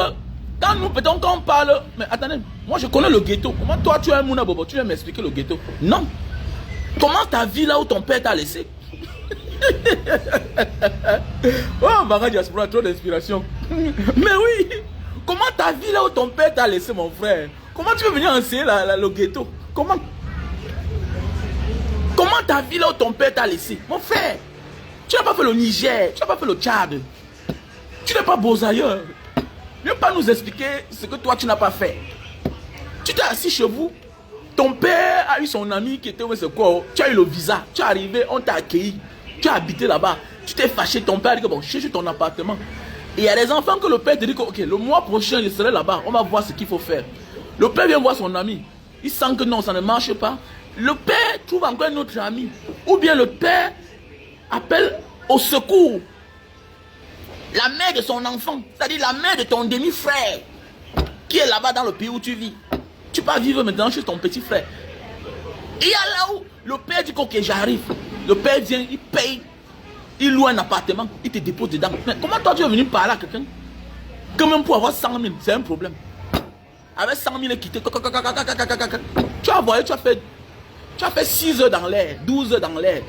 [SPEAKER 1] quand nous peut-on quand on parle. Mais attendez, moi je connais le ghetto. Comment toi tu es un Mouna Bobo? Tu viens m'expliquer le ghetto? Non. Comment ta vie là où ton père t'a laissé? Oh Mbanga Diaspora, trop d'inspiration. Mais oui. Comment ta vie là où ton père t'a laissé, mon frère? Comment tu veux venir enseigner le ghetto? Comment? Comment ta vie là où ton père t'a laissé? Mon frère, tu n'as pas fait le Niger, tu n'as pas fait le Tchad. Tu n'es pas beau ailleurs. Viens pas nous expliquer ce que toi tu n'as pas fait. Tu t'es assis chez vous. Ton père a eu son ami qui était où c'est quoi? Tu as eu le visa. Tu es arrivé, on t'a accueilli. Tu as habité là-bas. Tu t'es fâché. Ton père a dit que bon, cherche ton appartement. Et il y a des enfants que le père te dit que ok, le mois prochain je serai là-bas. On va voir ce qu'il faut faire. Le père vient voir son ami. Il sent que non, ça ne marche pas. Le père trouve encore un autre ami. Ou bien le père appelle au secours la mère de son enfant. C'est-à-dire la mère de ton demi-frère qui est là-bas dans le pays où tu vis. Tu vas vivre maintenant chez ton petit frère. Il y a là où le père dit ok, j'arrive. Le père vient, il paye. Il loue un appartement. Il te dépose dedans. Mais comment toi tu es venu parler à quelqu'un que même pour avoir 100 000, c'est un problème. Avec 100 000 quitté. Tu as voyé, tu as fait 6 heures dans l'air, 12 heures dans l'air,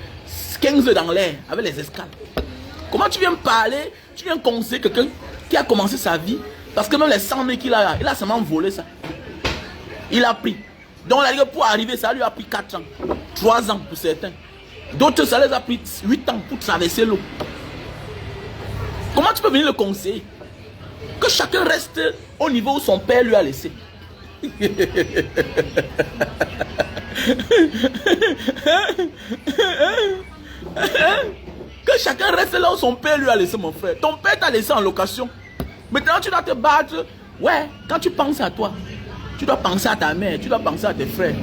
[SPEAKER 1] 15 heures dans l'air, avec les escales. Comment tu viens parler, tu viens conseiller quelqu'un qui a commencé sa vie, parce que même les 100 000 qu'il a, il a seulement volé ça. Il a pris. Donc pour arriver, ça lui a pris 4 ans, 3 ans pour certains. D'autres, ça les a pris 8 ans pour traverser l'eau. Comment tu peux venir le conseiller? Que chacun reste au niveau où son père lui a laissé. Que chacun reste là où son père lui a laissé, mon frère. Ton père t'a laissé en location. Maintenant tu dois te battre. Ouais, quand tu penses à toi, tu dois penser à ta mère, tu dois penser à tes frères.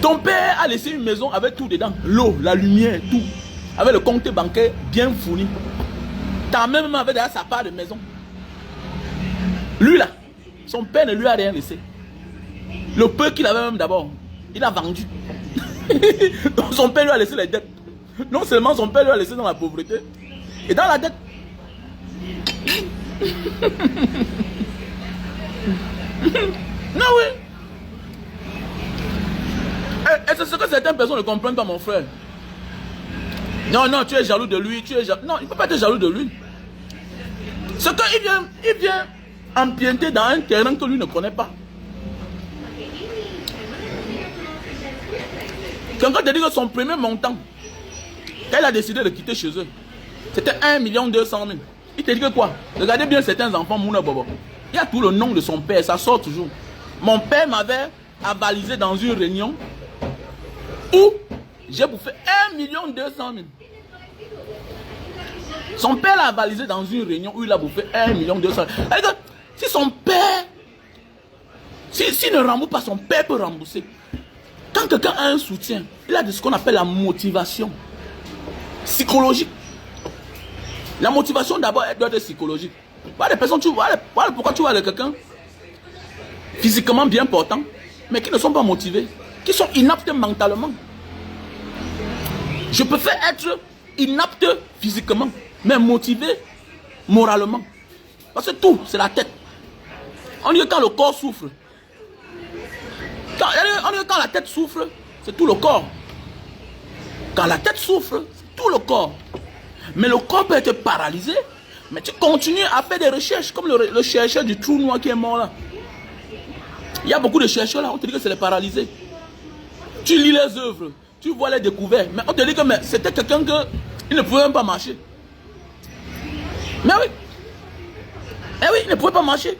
[SPEAKER 1] Ton père a laissé une maison avec tout dedans. L'eau, la lumière, tout. Avec le compte bancaire bien fourni. Ta mère même avait déjà sa part de maison. Lui là, son père ne lui a rien laissé. Le peu qu'il avait même d'abord, il a vendu. Donc son père lui a laissé les dettes. Non seulement son père lui a laissé dans la pauvreté, et dans la dette. Non oui. Et c'est ce que certaines personnes ne comprennent pas, mon frère. Non, non, tu es jaloux de lui, tu es jaloux. Non, il ne peut pas être jaloux de lui. C'est qu'il vient empiéter dans un terrain que lui ne connaît pas. Quelqu'un te dit que son premier montant, quand il a décidé de quitter chez eux, c'était 1 200 000. Il te dit que quoi? Regardez bien certains enfants, Mouna Bobo. Il y a tout le nom de son père, ça sort toujours. Mon père m'avait avalisé dans une réunion où j'ai bouffé 1 200 000. Son père l'a avalisé dans une réunion où il a bouffé 1 200 000. Si son père, s'il ne rembourse pas, son père peut rembourser. Quand quelqu'un a un soutien, il a ce qu'on appelle la motivation psychologique. La motivation d'abord doit être psychologique. Voilà des personnes, voilà pourquoi tu vois quelqu'un physiquement bien portant, mais qui ne sont pas motivés, qui sont inaptes mentalement. Je préfère être inapte physiquement, mais motivé moralement. Parce que tout, c'est la tête. On dit que quand le corps souffre, quand la tête souffre, c'est tout le corps. Quand la tête souffre, c'est tout le corps. Mais le corps peut être paralysé, Mais tu continues à faire des recherches, comme le chercheur du trou noir qui est mort là. Il y a beaucoup de chercheurs là, on te dit que c'est les paralysés. Tu lis les œuvres, tu vois les découvertes, mais on te dit que c'était quelqu'un qui ne pouvait même pas marcher. Mais oui. Eh oui, il ne pouvait pas marcher.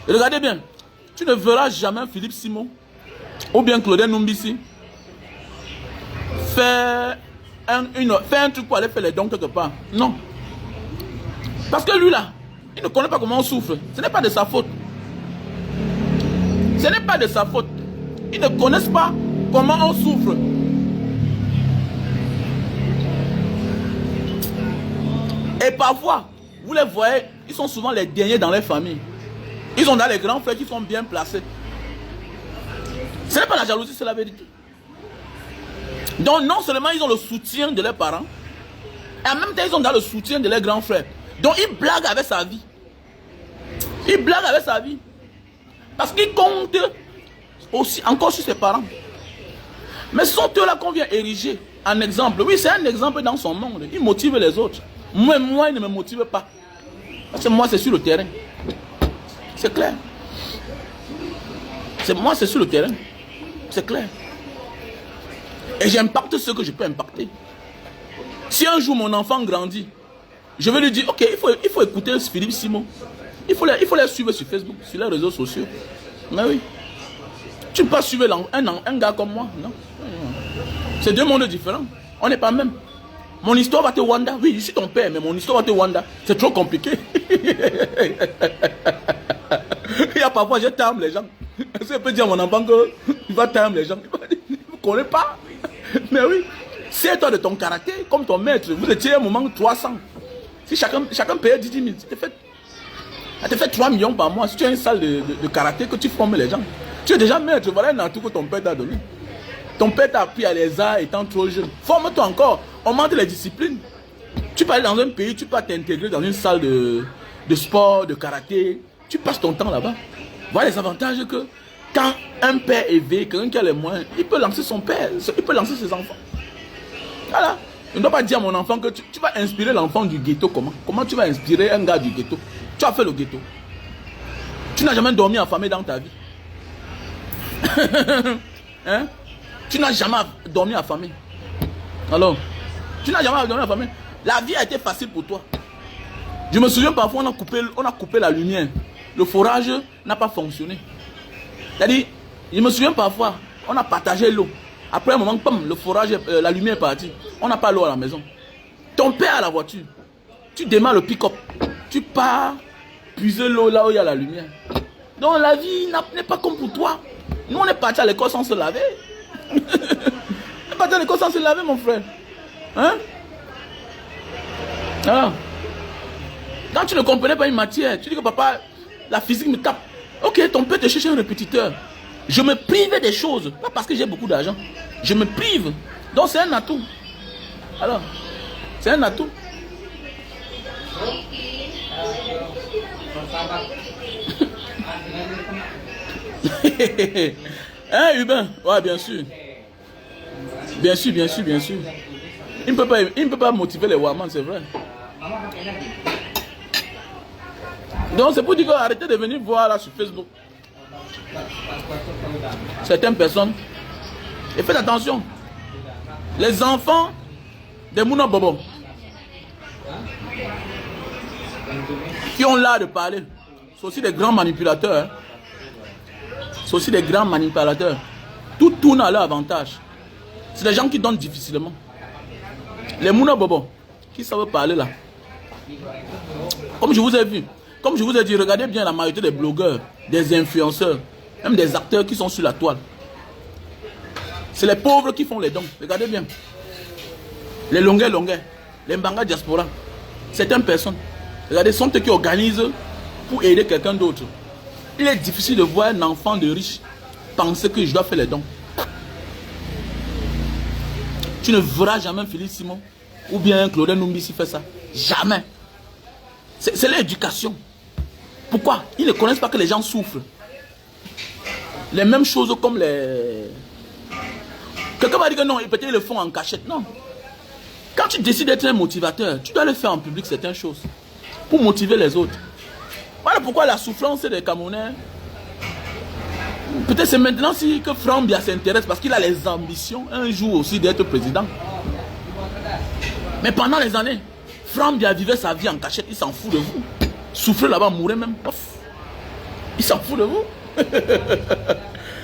[SPEAKER 1] Regardez bien, tu ne verras jamais Philippe Simon ou bien Claudel Numbisi faire un truc pour aller faire les dons quelque part. Non. Parce que lui là, il ne connaît pas comment on souffre. Ce n'est pas de sa faute. Ce n'est pas de sa faute. Ils ne connaissent pas comment on souffre. Et parfois, vous les voyez, ils sont souvent les derniers dans les familles. Ils ont dans les grands frères qui sont bien placés. Ce n'est pas la jalousie, c'est la vérité. Donc non seulement ils ont le soutien de leurs parents, et en même temps ils ont dans le soutien de leurs grands frères. Donc ils blaguent avec sa vie. Ils blaguent avec sa vie. Parce qu'ils comptent aussi encore sur ses parents. Mais ce sont eux-là qu'on vient ériger en exemple. Oui, c'est un exemple dans son monde. Il motive les autres. Moi, il ne me motive pas. Parce que moi, c'est sur le terrain. C'est clair. Moi, c'est sur le terrain. C'est clair. Et j'impacte ce que je peux impacter. Si un jour mon enfant grandit, je vais lui dire, ok, il faut écouter Philippe Simon. Il faut les suivre sur Facebook, sur les réseaux sociaux. Mais oui. Tu ne peux pas suivre un gars comme moi, non. C'est deux mondes différents. On n'est pas même. Mon histoire va te wanda. Oui, je suis ton père, mais mon histoire va te wanda. C'est trop compliqué. Il y a parfois, je terme les gens. Est-ce que je peux dire à mon enfant qu'il va terme les gens? Il ne connaît pas. Mais oui, c'est toi de ton caractère, comme ton maître. Vous étiez à un moment 300. Si chacun payait 10 000, tu te fait 3 millions par mois. Si tu as une salle de karaté que tu formes les gens, tu es déjà maître. Voilà un atout que ton père t'a donné. Ton père t'a appris à les arts étant trop jeune. Forme-toi encore. Augmente les disciplines. Tu peux aller dans un pays, tu peux t'intégrer dans une salle de sport, de karaté. Tu passes ton temps là-bas. Voilà les avantages que quand un père est élevé, quelqu'un qui a les moyens, il peut lancer son père, il peut lancer ses enfants. Voilà. Je ne dois pas dire à mon enfant que tu vas inspirer l'enfant du ghetto. Comment tu vas inspirer un gars du ghetto? Tu as fait le ghetto. Tu n'as jamais dormi affamé dans ta vie. Hein? Tu n'as jamais dormi affamé. Alors, tu n'as jamais dormi affamé. La vie a été facile pour toi. Je me souviens parfois, on a coupé la lumière. Le forage n'a pas fonctionné. C'est-à-dire, je me souviens parfois, on a partagé l'eau. Après un moment, pam, le forage, la lumière est partie. On n'a pas l'eau à la maison. Ton père a la voiture. Tu démarres le pick-up. Tu pars puiser l'eau là où il y a la lumière. Donc la vie n'est pas comme pour toi. Nous, on est partis à l'école sans se laver. On est partis à l'école sans se laver, mon frère. Hein? Alors, quand tu ne comprenais pas une matière, tu dis que papa, la physique me tape. Ok, ton père te cherche un répétiteur. Je me prive des choses, pas parce que j'ai beaucoup d'argent. Je me prive. Donc c'est un atout. Alors, c'est un atout. Hein, Hubin? Ouais, bien sûr. Bien sûr, bien sûr, bien sûr. Il ne peut pas motiver les Wamans, c'est vrai. Donc c'est pour dire que arrêtez de venir voir là sur Facebook certaines personnes. Et faites attention. Les enfants des Mouna Bobo qui ont l'art de parler, c'est aussi des grands manipulateurs. Hein. C'est aussi des grands manipulateurs. Tout tourne à leur avantage. C'est des gens qui donnent difficilement. Les Mouna Bobo qui savent parler là. Comme je vous ai vu, comme je vous ai dit, regardez bien la majorité des blogueurs, des influenceurs, même des acteurs qui sont sur la toile. C'est les pauvres qui font les dons. Regardez bien. Les longueurs, les Mbanga diaspora. Certaines personnes, regardez, sont eux qui organisent pour aider quelqu'un d'autre. Il est difficile de voir un enfant de riche penser que je dois faire les dons. Tu ne verras jamais Philippe Simon ou bien Claudel Numbisi faire ça. Jamais. C'est l'éducation. Pourquoi? Ils ne connaissent pas que les gens souffrent. les mêmes choses comme les... Quelqu'un va dire que non, peut-être ils le font en cachette. Non. Quand tu décides d'être un motivateur, tu dois le faire en public certaines choses. Pour motiver les autres. Voilà pourquoi la souffrance des Camerounais... Peut-être c'est maintenant que Franck Bia s'intéresse parce qu'il a les ambitions un jour aussi d'être président. Mais pendant les années, Franck Bia vivait sa vie en cachette, il s'en fout de vous. Souffrir là-bas, mourir même. Ouf. Il s'en fout de vous.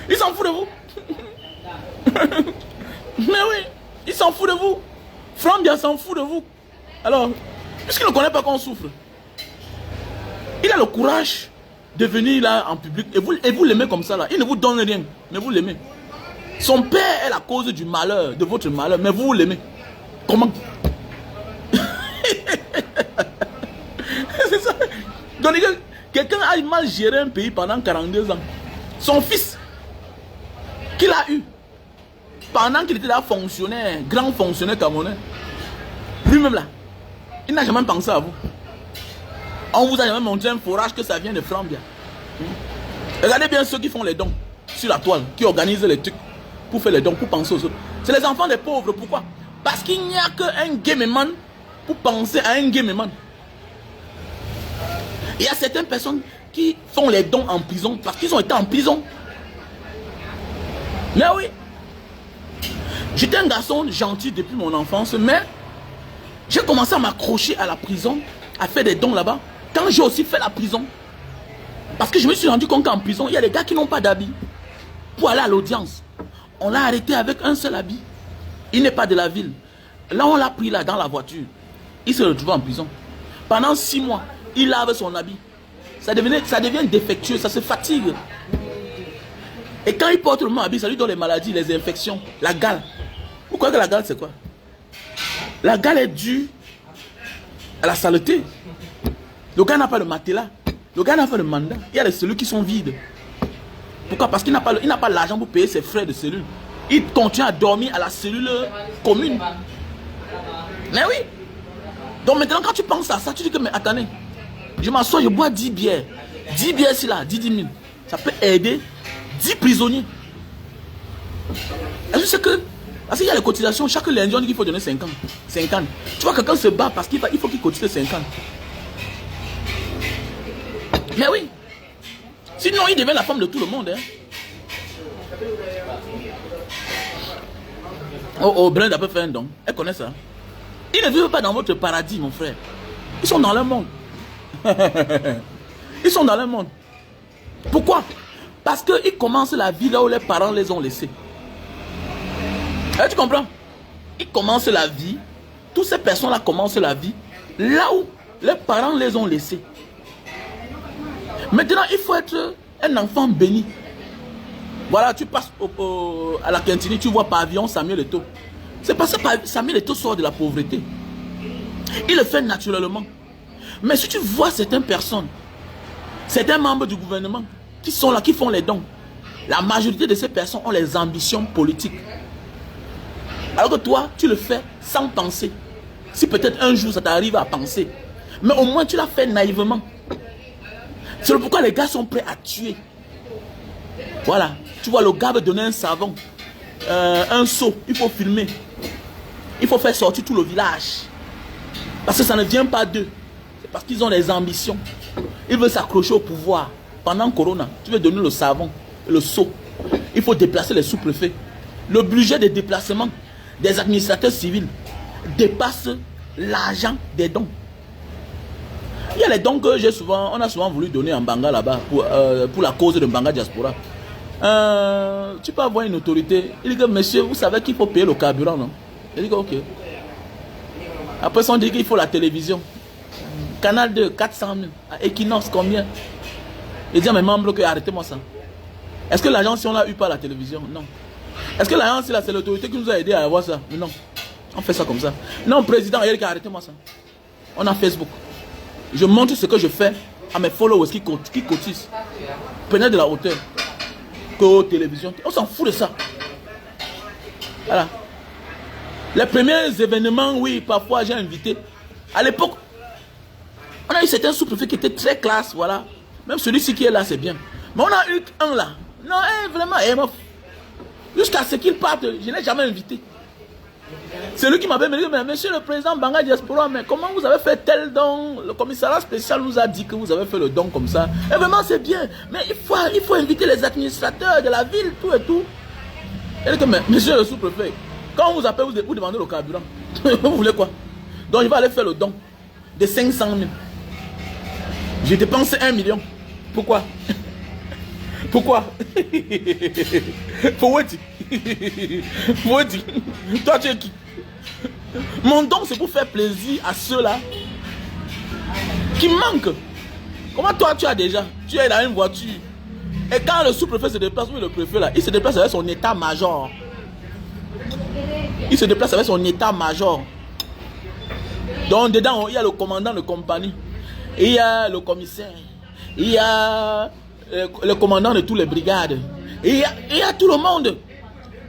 [SPEAKER 1] Il s'en fout de vous. Mais oui, il s'en fout de vous. Franck Bia s'en fout de vous. Alors, puisqu'il ne connaît pas qu'on souffre, il a le courage de venir là en public et vous l'aimez comme ça là. Il ne vous donne rien, mais vous l'aimez. Son père est la cause du malheur, de votre malheur, mais vous l'aimez. Comment? C'est ça. Donc quelqu'un a mal géré un pays pendant 42 ans. Son fils, qu'il a eu, pendant qu'il était là fonctionnaire, grand fonctionnaire camerounais, lui-même là, il n'a jamais pensé à vous. On vous a jamais montré un forage que ça vient de Franck Bia. Regardez bien ceux qui font les dons sur la toile, qui organisent les trucs pour faire les dons, pour penser aux autres. C'est les enfants des pauvres. Pourquoi? Parce qu'il n'y a qu'un gameman pour penser à un gameman. Il y a certaines personnes qui font les dons en prison parce qu'ils ont été en prison. Mais oui, j'étais un garçon gentil depuis mon enfance, mais j'ai commencé à m'accrocher à la prison, à faire des dons là-bas. Quand j'ai aussi fait la prison, parce que je me suis rendu compte qu'en prison, il y a des gars qui n'ont pas d'habit pour aller à l'audience. On l'a arrêté avec un seul habit. Il n'est pas de la ville. Là, on l'a pris là dans la voiture. Il se retrouve en prison. Pendant 6 mois, il lave son habit. Ça devient défectueux, ça se fatigue. Et quand il porte le même habit, ça lui donne les maladies, les infections, la gale. Vous croyez que la gale, c'est quoi? La gale est due à la saleté. Le gars n'a pas de matelas. Le gars n'a pas de mandat. Il y a des cellules qui sont vides. Pourquoi? Parce qu'il n'a pas l'argent pour payer ses frais de cellules. Il continue à dormir à la cellule commune. Mais oui. Donc maintenant, quand tu penses à ça, tu dis que, mais attendez, je m'assois, je bois 10 bières. 10 bières, c'est là, 10 000. Ça peut aider 10 prisonniers. Est-ce que c'est que... Parce qu'il y a les cotisations, chaque lundi, on dit qu'il faut donner 50. 50. Tu vois, quelqu'un se bat parce qu'il faut qu'il cotise 50. Mais oui. Sinon, il devient la femme de tout le monde. Hein. Oh, Brenda peut faire un don. Elle connaît ça. Ils ne vivent pas dans votre paradis, mon frère. Ils sont dans le monde. Ils sont dans le monde. Pourquoi? Parce qu'ils commencent la vie là où les parents les ont laissés. Tu comprends? Ils commencent la vie. Toutes ces personnes-là commencent la vie là où les parents les ont laissés. Maintenant, il faut être un enfant béni. Voilà, tu passes à la cantine, tu vois pavillon Samuel Eto'o. C'est parce que Samuel Eto'o sort de la pauvreté. Il le fait naturellement. Mais si tu vois certaines personnes, certains membres du gouvernement qui sont là, qui font les dons, la majorité de ces personnes ont les ambitions politiques. Alors que toi, tu le fais sans penser. Si peut-être un jour ça t'arrive à penser, mais au moins tu l'as fait naïvement. C'est pourquoi les gars sont prêts à tuer. Voilà. Tu vois, le gars veut donner un savon, un seau. Il faut filmer. Il faut faire sortir tout le village. Parce que ça ne vient pas d'eux. C'est parce qu'ils ont des ambitions. Ils veulent s'accrocher au pouvoir. Pendant Corona, tu veux donner le savon, le seau. Il faut déplacer les sous-préfets. Le budget de déplacement des administrateurs civils dépasse l'argent des dons. Il y a les dons que on a souvent voulu donner en Banga là-bas pour la cause de Banga Diaspora. Tu peux avoir une autorité. Il dit que monsieur, vous savez qu'il faut payer le carburant, non? Il dit que ok. Après, on dit qu'il faut la télévision. Canal 2, 400 000. Equinox, combien? Il dit à mes membres que arrêtez-moi ça. Est-ce que l'agence, si on l'a eu par la télévision? Non. Est-ce que l'agence, c'est l'autorité qui nous a aidé à avoir ça? Non. On fait ça comme ça. Non, président, il dit arrêtez-moi ça. On a Facebook. Je montre ce que je fais à mes followers qui cotisent. Prenez de la hauteur. Que télévision. On s'en fout de ça. Voilà. Les premiers événements, oui, parfois j'ai invité. À l'époque, on a eu certains sous-préfets qui étaient très classe, voilà. Même celui-ci qui est là, c'est bien. Mais on a eu un là. Non, vraiment, jusqu'à ce qu'il parte, je ne l'ai jamais invité. C'est lui qui m'avait dit, mais monsieur le président Banga Diaspora, mais comment vous avez fait tel don? Le commissariat spécial nous a dit que vous avez fait le don comme ça. Et vraiment, c'est bien. Mais il faut inviter les administrateurs de la ville, tout et tout. Et dit, mais monsieur le sous-préfet, quand on vous appelle, vous demandez le carburant. Vous voulez quoi? Donc, je vais aller faire le don de 500 000. J'ai dépensé 1 million. Pourquoi? Pourquoi? Pour dire. Toi, tu es qui? Mon don, c'est pour faire plaisir à ceux-là qui manquent. Comment toi, tu as déjà? Tu es dans une voiture. Et quand le sous-préfet se déplace, oui, le préfet là, il se déplace avec son état-major. Il se déplace avec son état-major. Donc, dedans, il y a le commandant de compagnie. Il y a le commissaire. Il y a le commandant de toutes les brigades. Il y a tout le monde.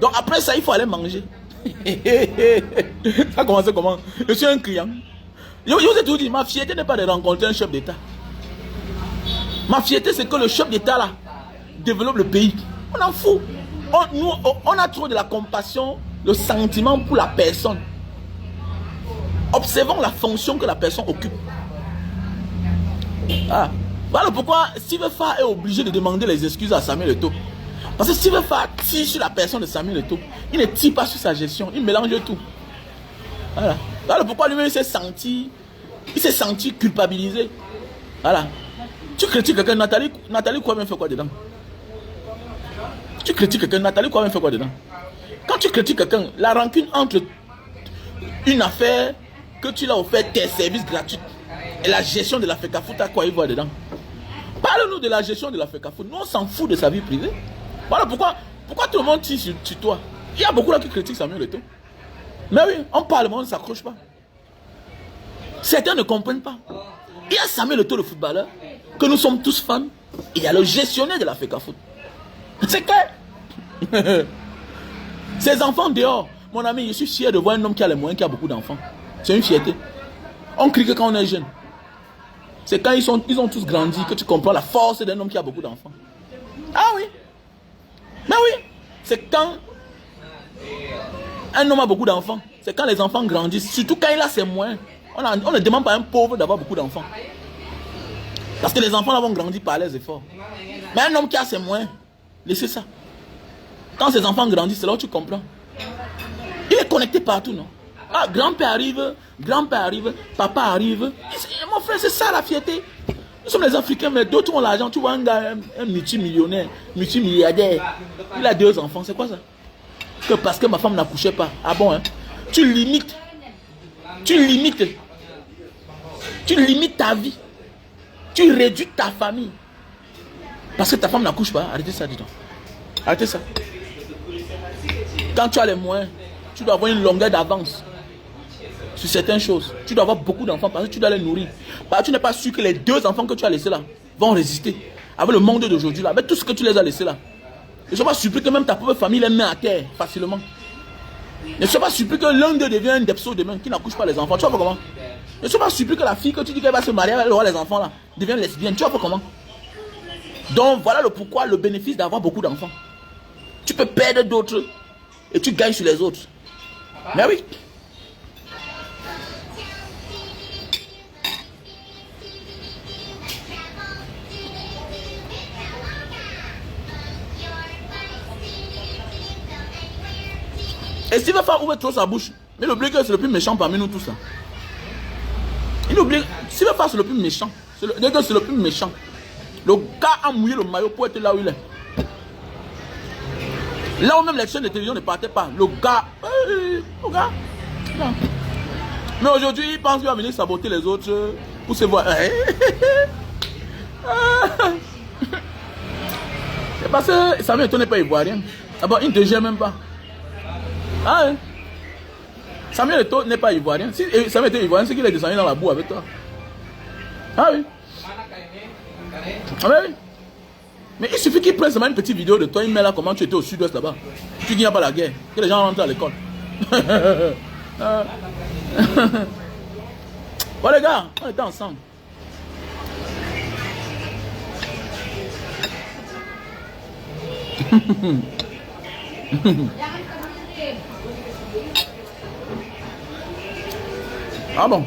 [SPEAKER 1] Donc après ça, il faut aller manger. Ça a commencé comment? Je suis un client. Je vous ai tout dit, ma fierté n'est pas de rencontrer un chef d'État. Ma fierté, c'est que le chef d'État là développe le pays. On en fout. On a trop de la compassion, le sentiment pour la personne. Observons la fonction que la personne occupe. Ah. Voilà pourquoi Steve Fa est obligé de demander les excuses à Samuel Eto'o. Parce que Steve Fa tire sur la personne de Samuel Eto'o. Il ne tire pas sur sa gestion, il mélange tout. Voilà. Voilà pourquoi lui-même il s'est senti culpabilisé. Voilà. Tu critiques quelqu'un, Nathalie Kouamé fait quoi dedans? Tu critiques quelqu'un, Nathalie Kouamé fait quoi dedans? Quand tu critiques quelqu'un, la rancune entre une affaire que tu l'as offert tes services gratuits et la gestion de la FECAFOOT, à quoi il voit dedans? Parle-nous de la gestion de la FECAFOOT. Nous, on s'en fout de sa vie privée. Voilà pourquoi tout le monde tire sur toi. Il y a beaucoup là qui critiquent Samuel Eto'o. Mais oui, on parle, mais on ne s'accroche pas. Certains ne comprennent pas. Il y a Samuel Eto'o, le footballeur, que nous sommes tous fans. Il y a le gestionnaire de la FECAFOOT. C'est clair. Ces enfants dehors, mon ami, je suis fier de voir un homme qui a les moyens, qui a beaucoup d'enfants. C'est une fierté. On crie que quand on est jeune. C'est quand ils ont tous grandi que tu comprends la force d'un homme qui a beaucoup d'enfants. Ah oui. Mais oui. C'est quand un homme a beaucoup d'enfants. C'est quand les enfants grandissent. Surtout quand il a ses moyens. On ne demande pas à un pauvre d'avoir beaucoup d'enfants. Parce que les enfants là vont grandir par les efforts. Mais un homme qui a ses moyens, laissez ça. Quand ses enfants grandissent, c'est là où tu comprends. Il est connecté partout, non? Ah, grand-père arrive, papa arrive. Mon frère, c'est ça la fierté. Nous sommes les Africains, mais d'autres ont l'argent. Tu vois un gars, un multimillionnaire, multimilliardaire. Il a 2 enfants, c'est quoi ça? Que parce que ma femme n'accouchait pas. Ah bon, hein? Tu limites ta vie. Tu réduis ta famille. Parce que ta femme n'accouche pas. Arrêtez ça, dis donc. Arrêtez ça. Quand tu as les moyens, tu dois avoir une longueur d'avance sur certaines choses. Tu dois avoir beaucoup d'enfants parce que tu dois les nourrir. Bah, tu n'es pas sûr que les 2 enfants que tu as laissés là vont résister avec le monde d'aujourd'hui là, avec tout ce que tu les as laissés là. Ne sois pas surpris que même ta propre famille les met à terre facilement. Ne sois pas surpris que l'un d'eux devient un depso demain qui n'accouche pas les enfants. Tu vois pas comment? Ne sois pas surpris que la fille que tu dis qu'elle va se marier avec les enfants là devient lesbienne. Tu vois pas comment? Donc voilà le pourquoi, le bénéfice d'avoir beaucoup d'enfants. Tu peux perdre d'autres et tu gagnes sur les autres. Mais oui. Et s'il va faire ouvrir trop sa bouche, mais il oublie que c'est le plus méchant parmi nous tous là. Il oublie, s'il va faire c'est le plus méchant, c'est le plus méchant. Le gars a mouillé le maillot pour être là où il est. Là où même les chaînes de télévision ne partaient pas. Le gars. Non. Mais aujourd'hui, il pense qu'il va venir saboter les autres pour se voir. C'est parce que Samuel Eto'o n'est pas ivoirien. D'abord, il ne te gère même pas. Ah ouais. Samuel Eto'o n'est pas ivoirien. Si Samuel Eto'o est ivoirien, c'est qu'il est descendu dans la boue avec toi. Ah oui. Ah oui. Mais il suffit qu'il prenne seulement une petite vidéo de toi, il met là comment tu étais au sud-ouest là-bas. Tu dis qu'il n'y a pas la guerre, que les gens rentrent à l'école. Bon les gars, on était ensemble. Ah bon?